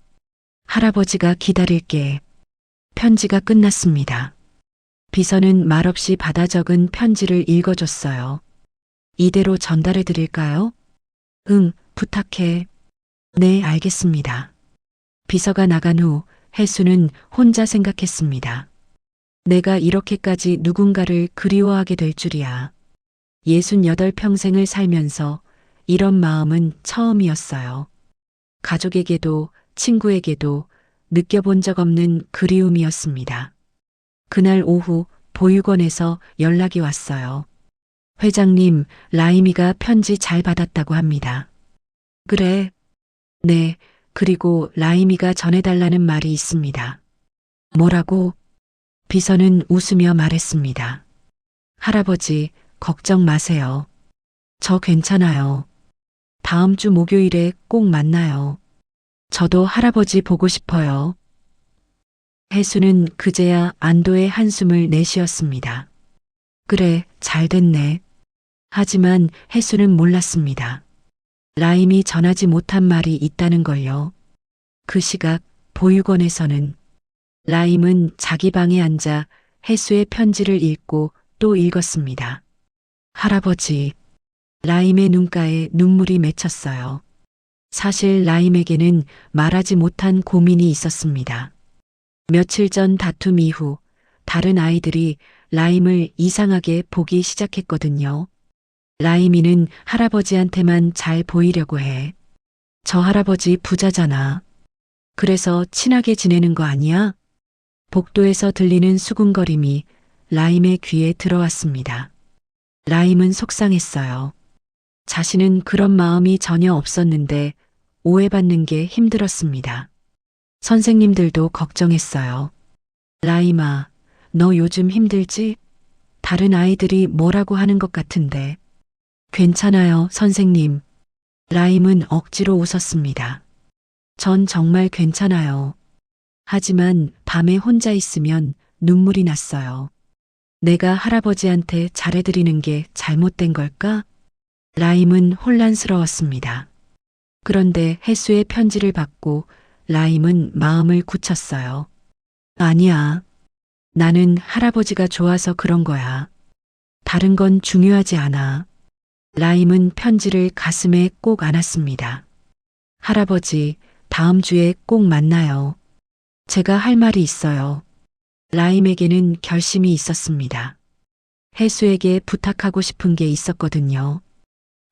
할아버지가 기다릴게. 편지가 끝났습니다. 비서는 말없이 받아 적은 편지를 읽어줬어요. 이대로 전달해 드릴까요? 응, 부탁해. 네, 알겠습니다. 비서가 나간 후 혜수는 혼자 생각했습니다. 내가 이렇게까지 누군가를 그리워하게 될 줄이야. 68평생을 살면서 이런 마음은 처음이었어요. 가족에게도 친구에게도 느껴본 적 없는 그리움이었습니다. 그날 오후 보육원에서 연락이 왔어요. 회장님, 라임이가 편지 잘 받았다고 합니다. 그래. 네, 그리고 라임이가 전해달라는 말이 있습니다. 뭐라고? 비서는 웃으며 말했습니다. 할아버지, 걱정 마세요. 저 괜찮아요. 다음 주 목요일에 꼭 만나요. 저도 할아버지 보고 싶어요. 혜수는 그제야 안도의 한숨을 내쉬었습니다. 그래, 잘 됐네. 하지만 혜수는 몰랐습니다. 라임이 전하지 못한 말이 있다는 걸요. 그 시각 보육원에서는 라임은 자기 방에 앉아 혜수의 편지를 읽고 또 읽었습니다. 할아버지, 라임의 눈가에 눈물이 맺혔어요. 사실 라임에게는 말하지 못한 고민이 있었습니다. 며칠 전 다툼 이후 다른 아이들이 라임을 이상하게 보기 시작했거든요. 라임이는 할아버지한테만 잘 보이려고 해. 저 할아버지 부자잖아. 그래서 친하게 지내는 거 아니야? 복도에서 들리는 수군거림이 라임의 귀에 들어왔습니다. 라임은 속상했어요. 자신은 그런 마음이 전혀 없었는데 오해받는 게 힘들었습니다. 선생님들도 걱정했어요. 라임아, 너 요즘 힘들지? 다른 아이들이 뭐라고 하는 것 같은데. 괜찮아요, 선생님. 라임은 억지로 웃었습니다. 전 정말 괜찮아요. 하지만 밤에 혼자 있으면 눈물이 났어요. 내가 할아버지한테 잘해드리는 게 잘못된 걸까? 라임은 혼란스러웠습니다. 그런데 혜수의 편지를 받고 라임은 마음을 굳혔어요. 아니야. 나는 할아버지가 좋아서 그런 거야. 다른 건 중요하지 않아. 라임은 편지를 가슴에 꼭 안았습니다. 할아버지, 다음 주에 꼭 만나요. 제가 할 말이 있어요. 라임에게는 결심이 있었습니다. 혜수에게 부탁하고 싶은 게 있었거든요.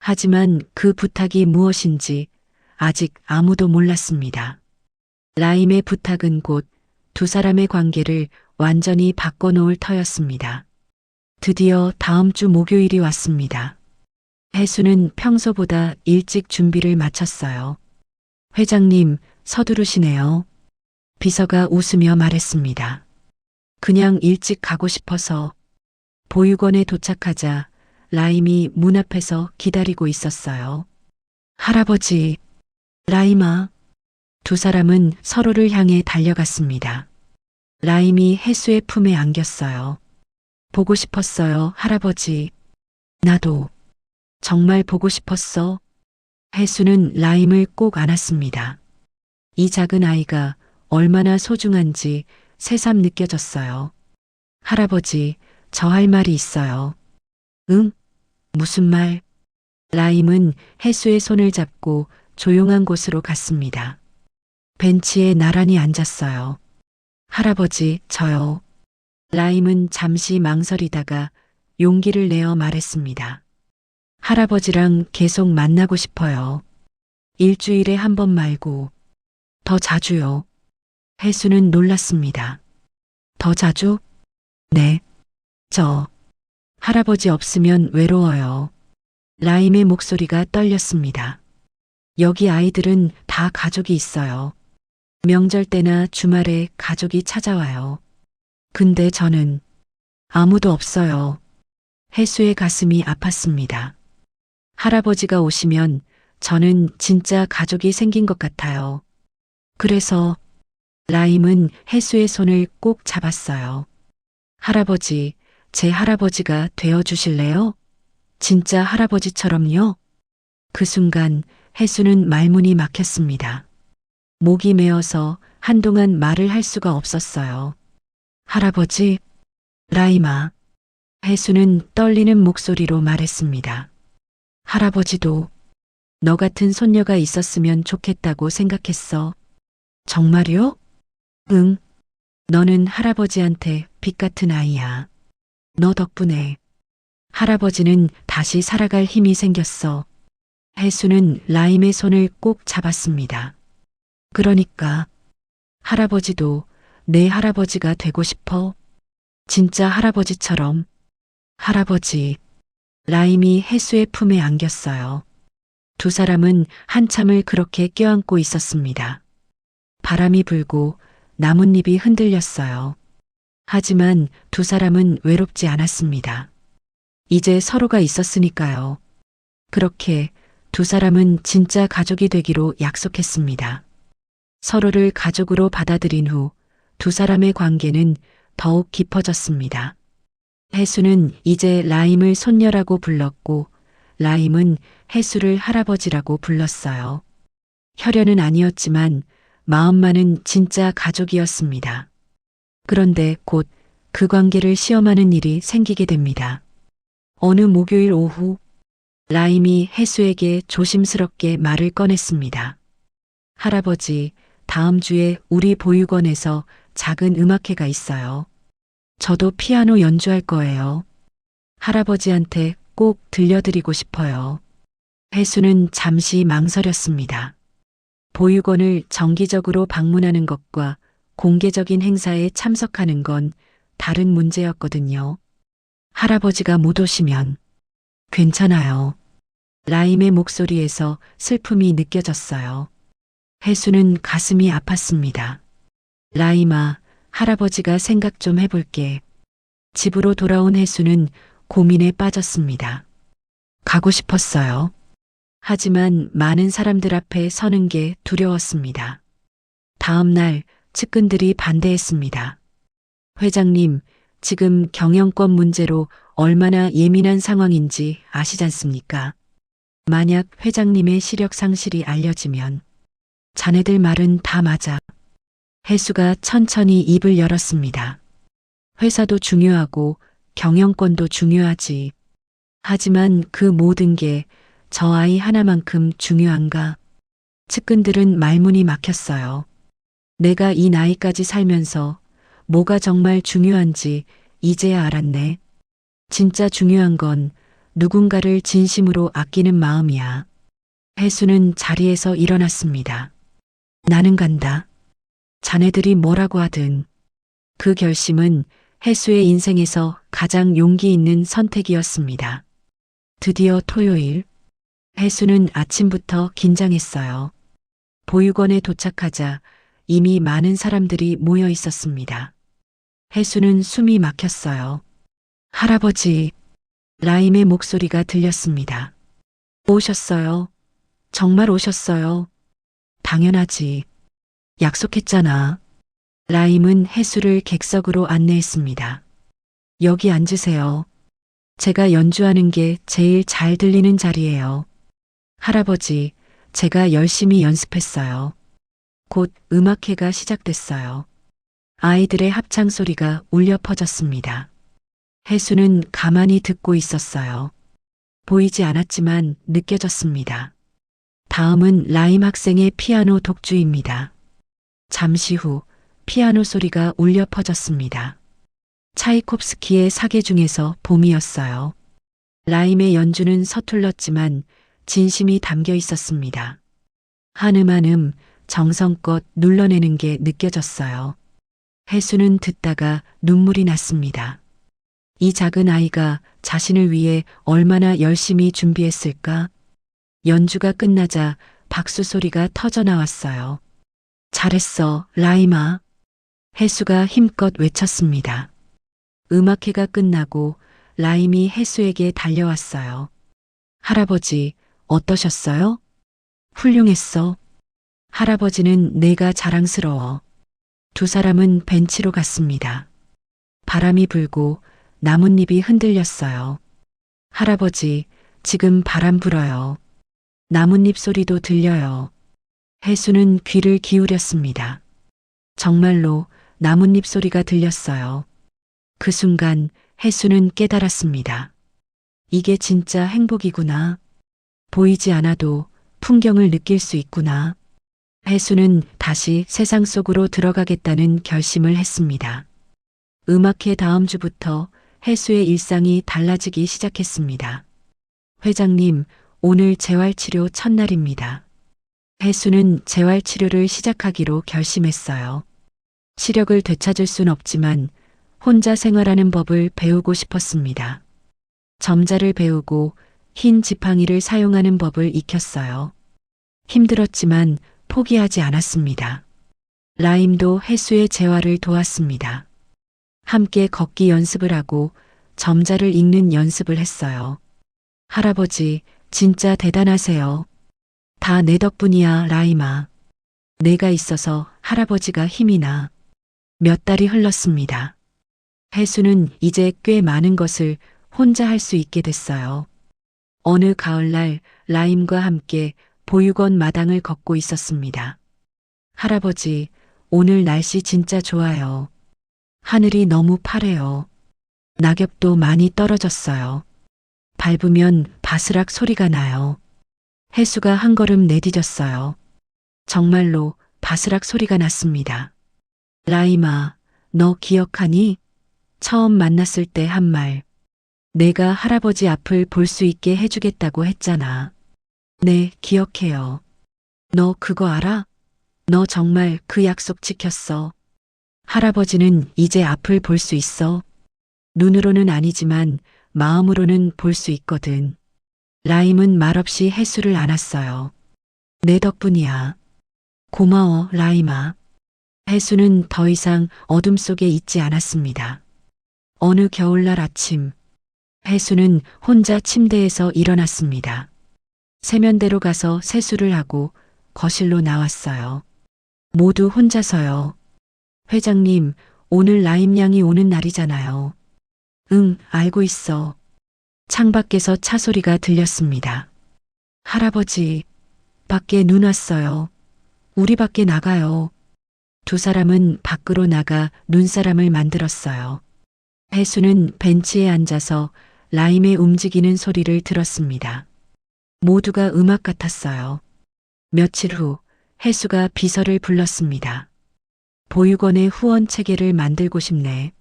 하지만 그 부탁이 무엇인지 아직 아무도 몰랐습니다. 라임의 부탁은 곧 두 사람의 관계를 완전히 바꿔놓을 터였습니다. 드디어 다음 주 목요일이 왔습니다. 혜수는 평소보다 일찍 준비를 마쳤어요. 회장님, 서두르시네요. 비서가 웃으며 말했습니다. 그냥 일찍 가고 싶어서. 보육원에 도착하자 라임이 문 앞에서 기다리고 있었어요. 할아버지, 라임아. 두 사람은 서로를 향해 달려갔습니다. 라임이 혜수의 품에 안겼어요. 보고 싶었어요, 할아버지. 나도. 정말 보고 싶었어. 혜수는 라임을 꼭 안았습니다. 이 작은 아이가 얼마나 소중한지 새삼 느껴졌어요. 할아버지, 저 할 말이 있어요. 응? 무슨 말? 라임은 혜수의 손을 잡고 조용한 곳으로 갔습니다. 벤치에 나란히 앉았어요. 할아버지, 저요. 라임은 잠시 망설이다가 용기를 내어 말했습니다. 할아버지랑 계속 만나고 싶어요. 일주일에 한 번 말고 더 자주요. 혜수는 놀랐습니다. 더 자주? 네. 저 할아버지 없으면 외로워요. 라임의 목소리가 떨렸습니다. 여기 아이들은 다 가족이 있어요. 명절 때나 주말에 가족이 찾아와요. 근데 저는 아무도 없어요. 혜수의 가슴이 아팠습니다. 할아버지가 오시면 저는 진짜 가족이 생긴 것 같아요. 그래서 라임은 혜수의 손을 꼭 잡았어요. 할아버지, 제 할아버지가 되어주실래요? 진짜 할아버지처럼요? 그 순간 혜수는 말문이 막혔습니다. 목이 메어서 한동안 말을 할 수가 없었어요. 할아버지, 라임아. 혜수는 떨리는 목소리로 말했습니다. 할아버지도 너 같은 손녀가 있었으면 좋겠다고 생각했어. 정말요? 응. 너는 할아버지한테 빛 같은 아이야. 너 덕분에 할아버지는 다시 살아갈 힘이 생겼어. 혜수는 라임의 손을 꼭 잡았습니다. 그러니까 할아버지도 내 할아버지가 되고 싶어. 진짜 할아버지처럼. 할아버지. 라임이 혜수의 품에 안겼어요. 두 사람은 한참을 그렇게 껴안고 있었습니다. 바람이 불고 나뭇잎이 흔들렸어요. 하지만 두 사람은 외롭지 않았습니다. 이제 서로가 있었으니까요. 그렇게 두 사람은 진짜 가족이 되기로 약속했습니다. 서로를 가족으로 받아들인 후 두 사람의 관계는 더욱 깊어졌습니다. 혜수는 이제 라임을 손녀라고 불렀고 라임은 혜수를 할아버지라고 불렀어요. 혈연은 아니었지만 마음만은 진짜 가족이었습니다. 그런데 곧 그 관계를 시험하는 일이 생기게 됩니다. 어느 목요일 오후 라임이 혜수에게 조심스럽게 말을 꺼냈습니다. 할아버지, 다음 주에 우리 보육원에서 작은 음악회가 있어요. 저도 피아노 연주할 거예요. 할아버지한테 꼭 들려드리고 싶어요. 혜수는 잠시 망설였습니다. 보육원을 정기적으로 방문하는 것과 공개적인 행사에 참석하는 건 다른 문제였거든요. 할아버지가 못 오시면 괜찮아요. 라임의 목소리에서 슬픔이 느껴졌어요. 혜수는 가슴이 아팠습니다. 라임아, 할아버지가 생각 좀 해볼게. 집으로 돌아온 혜수는 고민에 빠졌습니다. 가고 싶었어요. 하지만 많은 사람들 앞에 서는 게 두려웠습니다. 다음 날 측근들이 반대했습니다. 회장님, 지금 경영권 문제로 얼마나 예민한 상황인지 아시지 않습니까? 만약 회장님의 시력 상실이 알려지면 자네들 말은 다 맞아. 혜수가 천천히 입을 열었습니다. 회사도 중요하고 경영권도 중요하지. 하지만 그 모든 게 저 아이 하나만큼 중요한가? 측근들은 말문이 막혔어요. 내가 이 나이까지 살면서 뭐가 정말 중요한지 이제야 알았네. 진짜 중요한 건 누군가를 진심으로 아끼는 마음이야. 혜수는 자리에서 일어났습니다. 나는 간다. 자네들이 뭐라고 하든. 그 결심은 혜수의 인생에서 가장 용기 있는 선택이었습니다. 드디어 토요일. 혜수는 아침부터 긴장했어요. 보육원에 도착하자 이미 많은 사람들이 모여 있었습니다. 혜수는 숨이 막혔어요. 할아버지, 라임의 목소리가 들렸습니다. 오셨어요. 정말 오셨어요. 당연하지. 약속했잖아. 라임은 혜수를 객석으로 안내했습니다. 여기 앉으세요. 제가 연주하는 게 제일 잘 들리는 자리예요. 할아버지, 제가 열심히 연습했어요. 곧 음악회가 시작됐어요. 아이들의 합창 소리가 울려 퍼졌습니다. 혜수는 가만히 듣고 있었어요. 보이지 않았지만 느껴졌습니다. 다음은 라임 학생의 피아노 독주입니다. 잠시 후 피아노 소리가 울려 퍼졌습니다. 차이콥스키의 사계 중에서 봄이었어요. 라임의 연주는 서툴렀지만 진심이 담겨 있었습니다. 한음 한음 정성껏 눌러내는 게 느껴졌어요. 혜수는 듣다가 눈물이 났습니다. 이 작은 아이가 자신을 위해 얼마나 열심히 준비했을까? 연주가 끝나자 박수 소리가 터져 나왔어요. 잘했어, 라임아. 혜수가 힘껏 외쳤습니다. 음악회가 끝나고 라임이 혜수에게 달려왔어요. 할아버지, 어떠셨어요? 훌륭했어. 할아버지는 내가 자랑스러워. 두 사람은 벤치로 갔습니다. 바람이 불고 나뭇잎이 흔들렸어요. 할아버지, 지금 바람 불어요. 나뭇잎 소리도 들려요. 혜수는 귀를 기울였습니다. 정말로 나뭇잎 소리가 들렸어요. 그 순간 혜수는 깨달았습니다. 이게 진짜 행복이구나. 보이지 않아도 풍경을 느낄 수 있구나. 혜수는 다시 세상 속으로 들어가겠다는 결심을 했습니다. 음악회 다음 주부터 혜수의 일상이 달라지기 시작했습니다. 회장님, 오늘 재활치료 첫날입니다. 혜수는 재활치료를 시작하기로 결심했어요. 시력을 되찾을 순 없지만 혼자 생활하는 법을 배우고 싶었습니다. 점자를 배우고 흰 지팡이를 사용하는 법을 익혔어요. 힘들었지만 포기하지 않았습니다. 라임도 혜수의 재활을 도왔습니다. 함께 걷기 연습을 하고 점자를 읽는 연습을 했어요. 할아버지, 진짜 대단하세요. 다 내 덕분이야, 라임아. 내가 있어서 할아버지가 힘이 나. 몇 달이 흘렀습니다. 혜수는 이제 꽤 많은 것을 혼자 할 수 있게 됐어요. 어느 가을날 라임과 함께 보육원 마당을 걷고 있었습니다. 할아버지, 오늘 날씨 진짜 좋아요. 하늘이 너무 파래요. 낙엽도 많이 떨어졌어요. 밟으면 바스락 소리가 나요. 혜수가 한 걸음 내디뎠어요. 정말로 바스락 소리가 났습니다. 라임아, 너 기억하니? 처음 만났을 때 한 말. 내가 할아버지 앞을 볼 수 있게 해주겠다고 했잖아. 네, 기억해요. 너 그거 알아? 너 정말 그 약속 지켰어. 할아버지는 이제 앞을 볼 수 있어. 눈으로는 아니지만 마음으로는 볼 수 있거든. 라임은 말없이 혜수를 안았어요. 내 덕분이야. 고마워, 라임아. 혜수는 더 이상 어둠 속에 있지 않았습니다. 어느 겨울날 아침, 혜수는 혼자 침대에서 일어났습니다. 세면대로 가서 세수를 하고 거실로 나왔어요. 모두 혼자서요. 회장님, 오늘 라임 양이 오는 날이잖아요. 응, 알고 있어. 창밖에서 차 소리가 들렸습니다. 할아버지, 밖에 눈 왔어요. 우리 밖에 나가요. 두 사람은 밖으로 나가 눈사람을 만들었어요. 혜수는 벤치에 앉아서 라임의 움직이는 소리를 들었습니다. 모두가 음악 같았어요. 며칠 후 혜수가 비서를 불렀습니다. 보육원의 후원 체계를 만들고 싶네.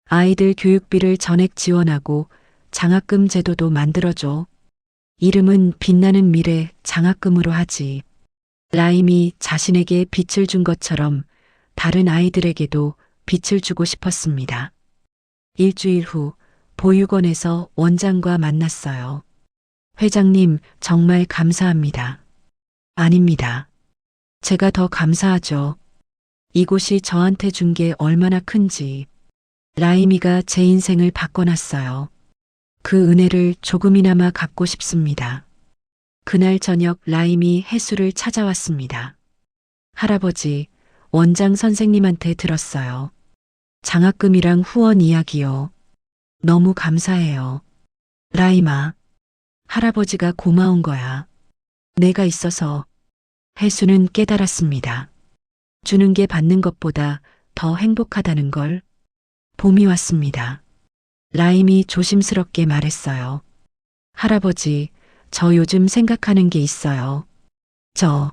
아이들 교육비를 전액 지원하고 장학금 제도도 만들어줘. 이름은 빛나는 미래 장학금으로 하지. 라임이 자신에게 빛을 준 것처럼 다른 아이들에게도 빛을 주고 싶었습니다. 일주일 후 보육원에서 원장과 만났어요. 회장님, 정말 감사합니다. 아닙니다. 제가 더 감사하죠. 이곳이 저한테 준 게 얼마나 큰지. 라임이가 제 인생을 바꿔놨어요. 그 은혜를 조금이나마 갚고 싶습니다. 그날 저녁 라임이 해수를 찾아왔습니다. 할아버지, 원장 선생님한테 들었어요. 장학금이랑 후원 이야기요. 너무 감사해요. 라임아, 할아버지가 고마운 거야. 내가 있어서. 해수는 깨달았습니다. 주는 게 받는 것보다 더 행복하다는 걸. 봄이 왔습니다. 라임이 조심스럽게 말했어요. 할아버지, 저 요즘 생각하는 게 있어요. 저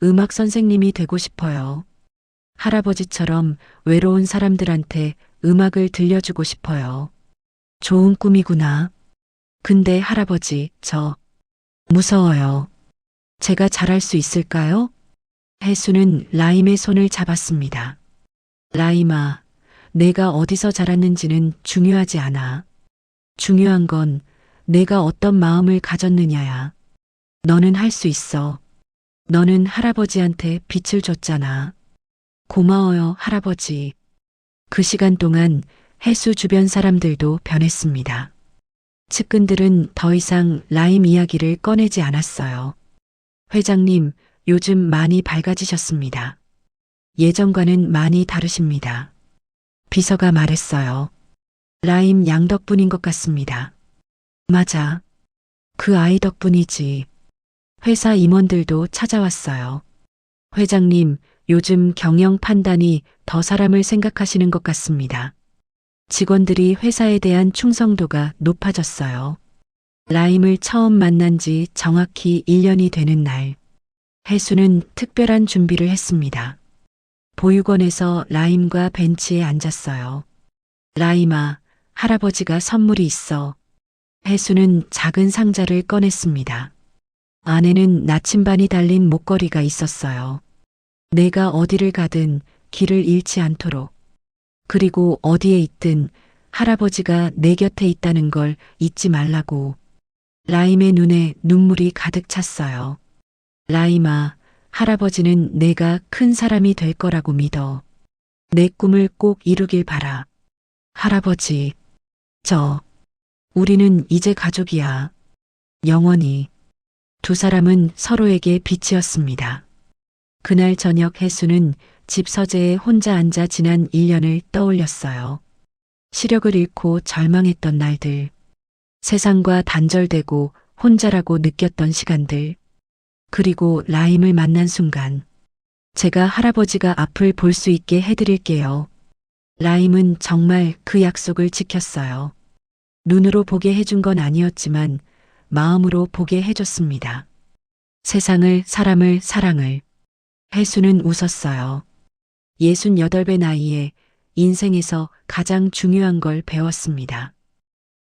음악 선생님이 되고 싶어요. 할아버지처럼 외로운 사람들한테 음악을 들려주고 싶어요. 좋은 꿈이구나. 근데 할아버지, 저 무서워요. 제가 잘할 수 있을까요? 해수는 라임의 손을 잡았습니다. 라임아, 내가 어디서 자랐는지는 중요하지 않아. 중요한 건 내가 어떤 마음을 가졌느냐야. 너는 할 수 있어. 너는 할아버지한테 빛을 줬잖아. 고마워요, 할아버지. 그 시간 동안 해수 주변 사람들도 변했습니다. 측근들은 더 이상 라임 이야기를 꺼내지 않았어요. 회장님, 요즘 많이 밝아지셨습니다. 예전과는 많이 다르십니다. 비서가 말했어요. 라임 양 덕분인 것 같습니다. 맞아. 그 아이 덕분이지. 회사 임원들도 찾아왔어요. 회장님, 요즘 경영 판단이 더 사람을 생각하시는 것 같습니다. 직원들이 회사에 대한 충성도가 높아졌어요. 라임을 처음 만난 지 정확히 1년이 되는 날, 해수는 특별한 준비를 했습니다. 보육원에서 라임과 벤치에 앉았어요. 라임아, 할아버지가 선물이 있어. 해수는 작은 상자를 꺼냈습니다. 안에는 나침반이 달린 목걸이가 있었어요. 내가 어디를 가든 길을 잃지 않도록. 그리고 어디에 있든 할아버지가 내 곁에 있다는 걸 잊지 말라고. 라임의 눈에 눈물이 가득 찼어요. 라임아, 할아버지는 내가 큰 사람이 될 거라고 믿어. 내 꿈을 꼭 이루길 바라. 할아버지, 우리는 이제 가족이야. 영원히. 두 사람은 서로에게 빛이었습니다. 그날 저녁 해수는 집 서재에 혼자 앉아 지난 1년을 떠올렸어요. 시력을 잃고 절망했던 날들, 세상과 단절되고 혼자라고 느꼈던 시간들, 그리고 라임을 만난 순간, 제가 할아버지가 앞을 볼 수 있게 해드릴게요. 라임은 정말 그 약속을 지켰어요. 눈으로 보게 해준 건 아니었지만 마음으로 보게 해줬습니다. 세상을, 사람을, 사랑을. 해수는 웃었어요. 68배 나이에 인생에서 가장 중요한 걸 배웠습니다.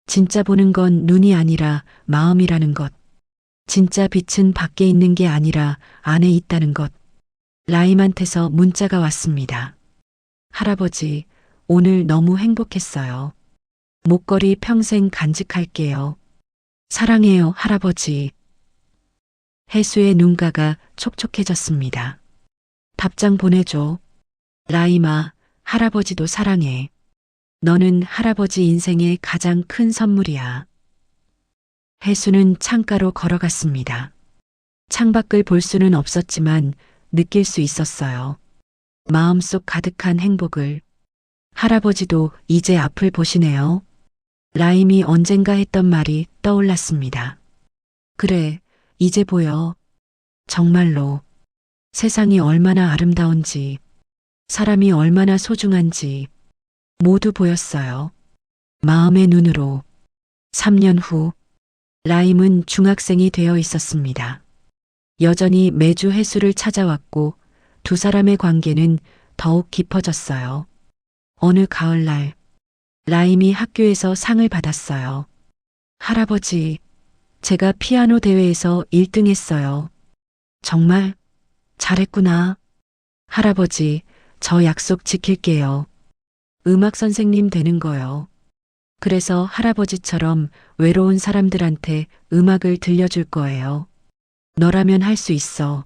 진짜 보는 건 눈이 아니라 마음이라는 것. 진짜 빛은 밖에 있는 게 아니라 안에 있다는 것. 라임한테서 문자가 왔습니다. 할아버지, 오늘 너무 행복했어요. 목걸이 평생 간직할게요. 사랑해요, 할아버지. 해수의 눈가가 촉촉해졌습니다. 답장 보내줘. 라임아, 할아버지도 사랑해. 너는 할아버지 인생의 가장 큰 선물이야. 해수는 창가로 걸어갔습니다. 창밖을 볼 수는 없었지만 느낄 수 있었어요. 마음속 가득한 행복을. 할아버지도 이제 앞을 보시네요. 라임이 언젠가 했던 말이 떠올랐습니다. 그래, 이제 보여. 정말로. 세상이 얼마나 아름다운지, 사람이 얼마나 소중한지 모두 보였어요. 마음의 눈으로. 3년 후, 라임은 중학생이 되어 있었습니다. 여전히 매주 해수를 찾아왔고 두 사람의 관계는 더욱 깊어졌어요. 어느 가을날, 라임이 학교에서 상을 받았어요. 할아버지, 제가 피아노 대회에서 1등 했어요. 정말 잘했구나. 할아버지, 저 약속 지킬게요. 음악 선생님 되는 거요. 그래서 할아버지처럼 외로운 사람들한테 음악을 들려줄 거예요. 너라면 할 수 있어.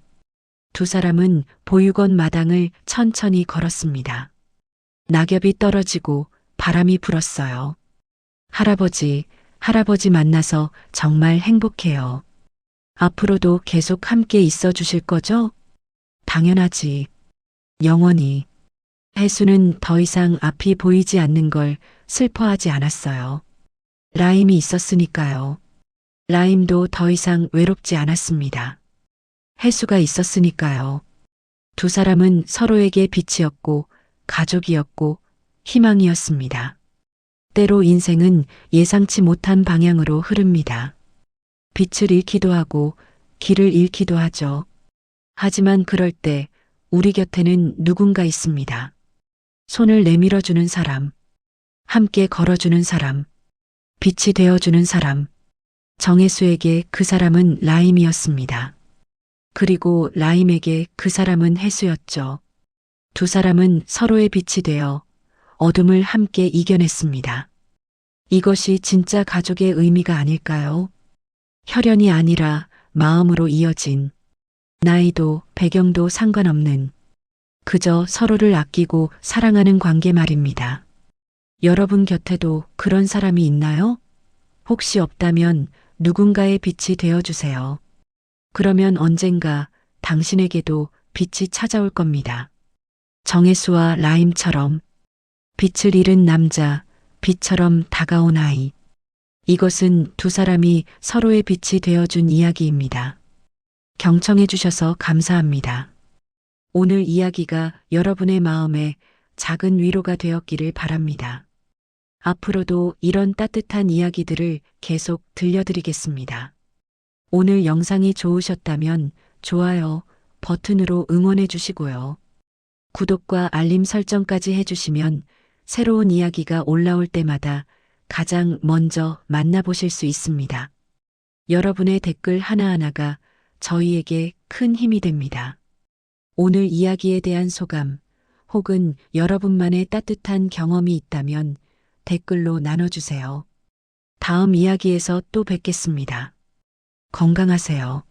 두 사람은 보육원 마당을 천천히 걸었습니다. 낙엽이 떨어지고 바람이 불었어요. 할아버지 만나서 정말 행복해요. 앞으로도 계속 함께 있어 주실 거죠? 당연하지. 영원히. 해수는 더 이상 앞이 보이지 않는 걸 슬퍼하지 않았어요. 라임이 있었으니까요. 라임도 더 이상 외롭지 않았습니다. 해수가 있었으니까요. 두 사람은 서로에게 빛이었고 가족이었고 희망이었습니다. 때로 인생은 예상치 못한 방향으로 흐릅니다. 빛을 잃기도 하고 길을 잃기도 하죠. 하지만 그럴 때 우리 곁에는 누군가 있습니다. 손을 내밀어주는 사람, 함께 걸어주는 사람, 빛이 되어주는 사람. 정혜수에게 그 사람은 라임이었습니다. 그리고 라임에게 그 사람은 해수였죠. 두 사람은 서로의 빛이 되어 어둠을 함께 이겨냈습니다. 이것이 진짜 가족의 의미가 아닐까요? 혈연이 아니라 마음으로 이어진, 나이도 배경도 상관없는, 그저 서로를 아끼고 사랑하는 관계 말입니다. 여러분 곁에도 그런 사람이 있나요? 혹시 없다면 누군가의 빛이 되어주세요. 그러면 언젠가 당신에게도 빛이 찾아올 겁니다. 정혜수와 라임처럼 빛을 잃은 남자, 빛처럼 다가온 아이. 이것은 두 사람이 서로의 빛이 되어준 이야기입니다. 경청해 주셔서 감사합니다. 오늘 이야기가 여러분의 마음에 작은 위로가 되었기를 바랍니다. 앞으로도 이런 따뜻한 이야기들을 계속 들려드리겠습니다. 오늘 영상이 좋으셨다면 좋아요 버튼으로 응원해 주시고요. 구독과 알림 설정까지 해주시면 새로운 이야기가 올라올 때마다 가장 먼저 만나보실 수 있습니다. 여러분의 댓글 하나하나가 저희에게 큰 힘이 됩니다. 오늘 이야기에 대한 소감 혹은 여러분만의 따뜻한 경험이 있다면 댓글로 나눠주세요. 다음 이야기에서 또 뵙겠습니다. 건강하세요.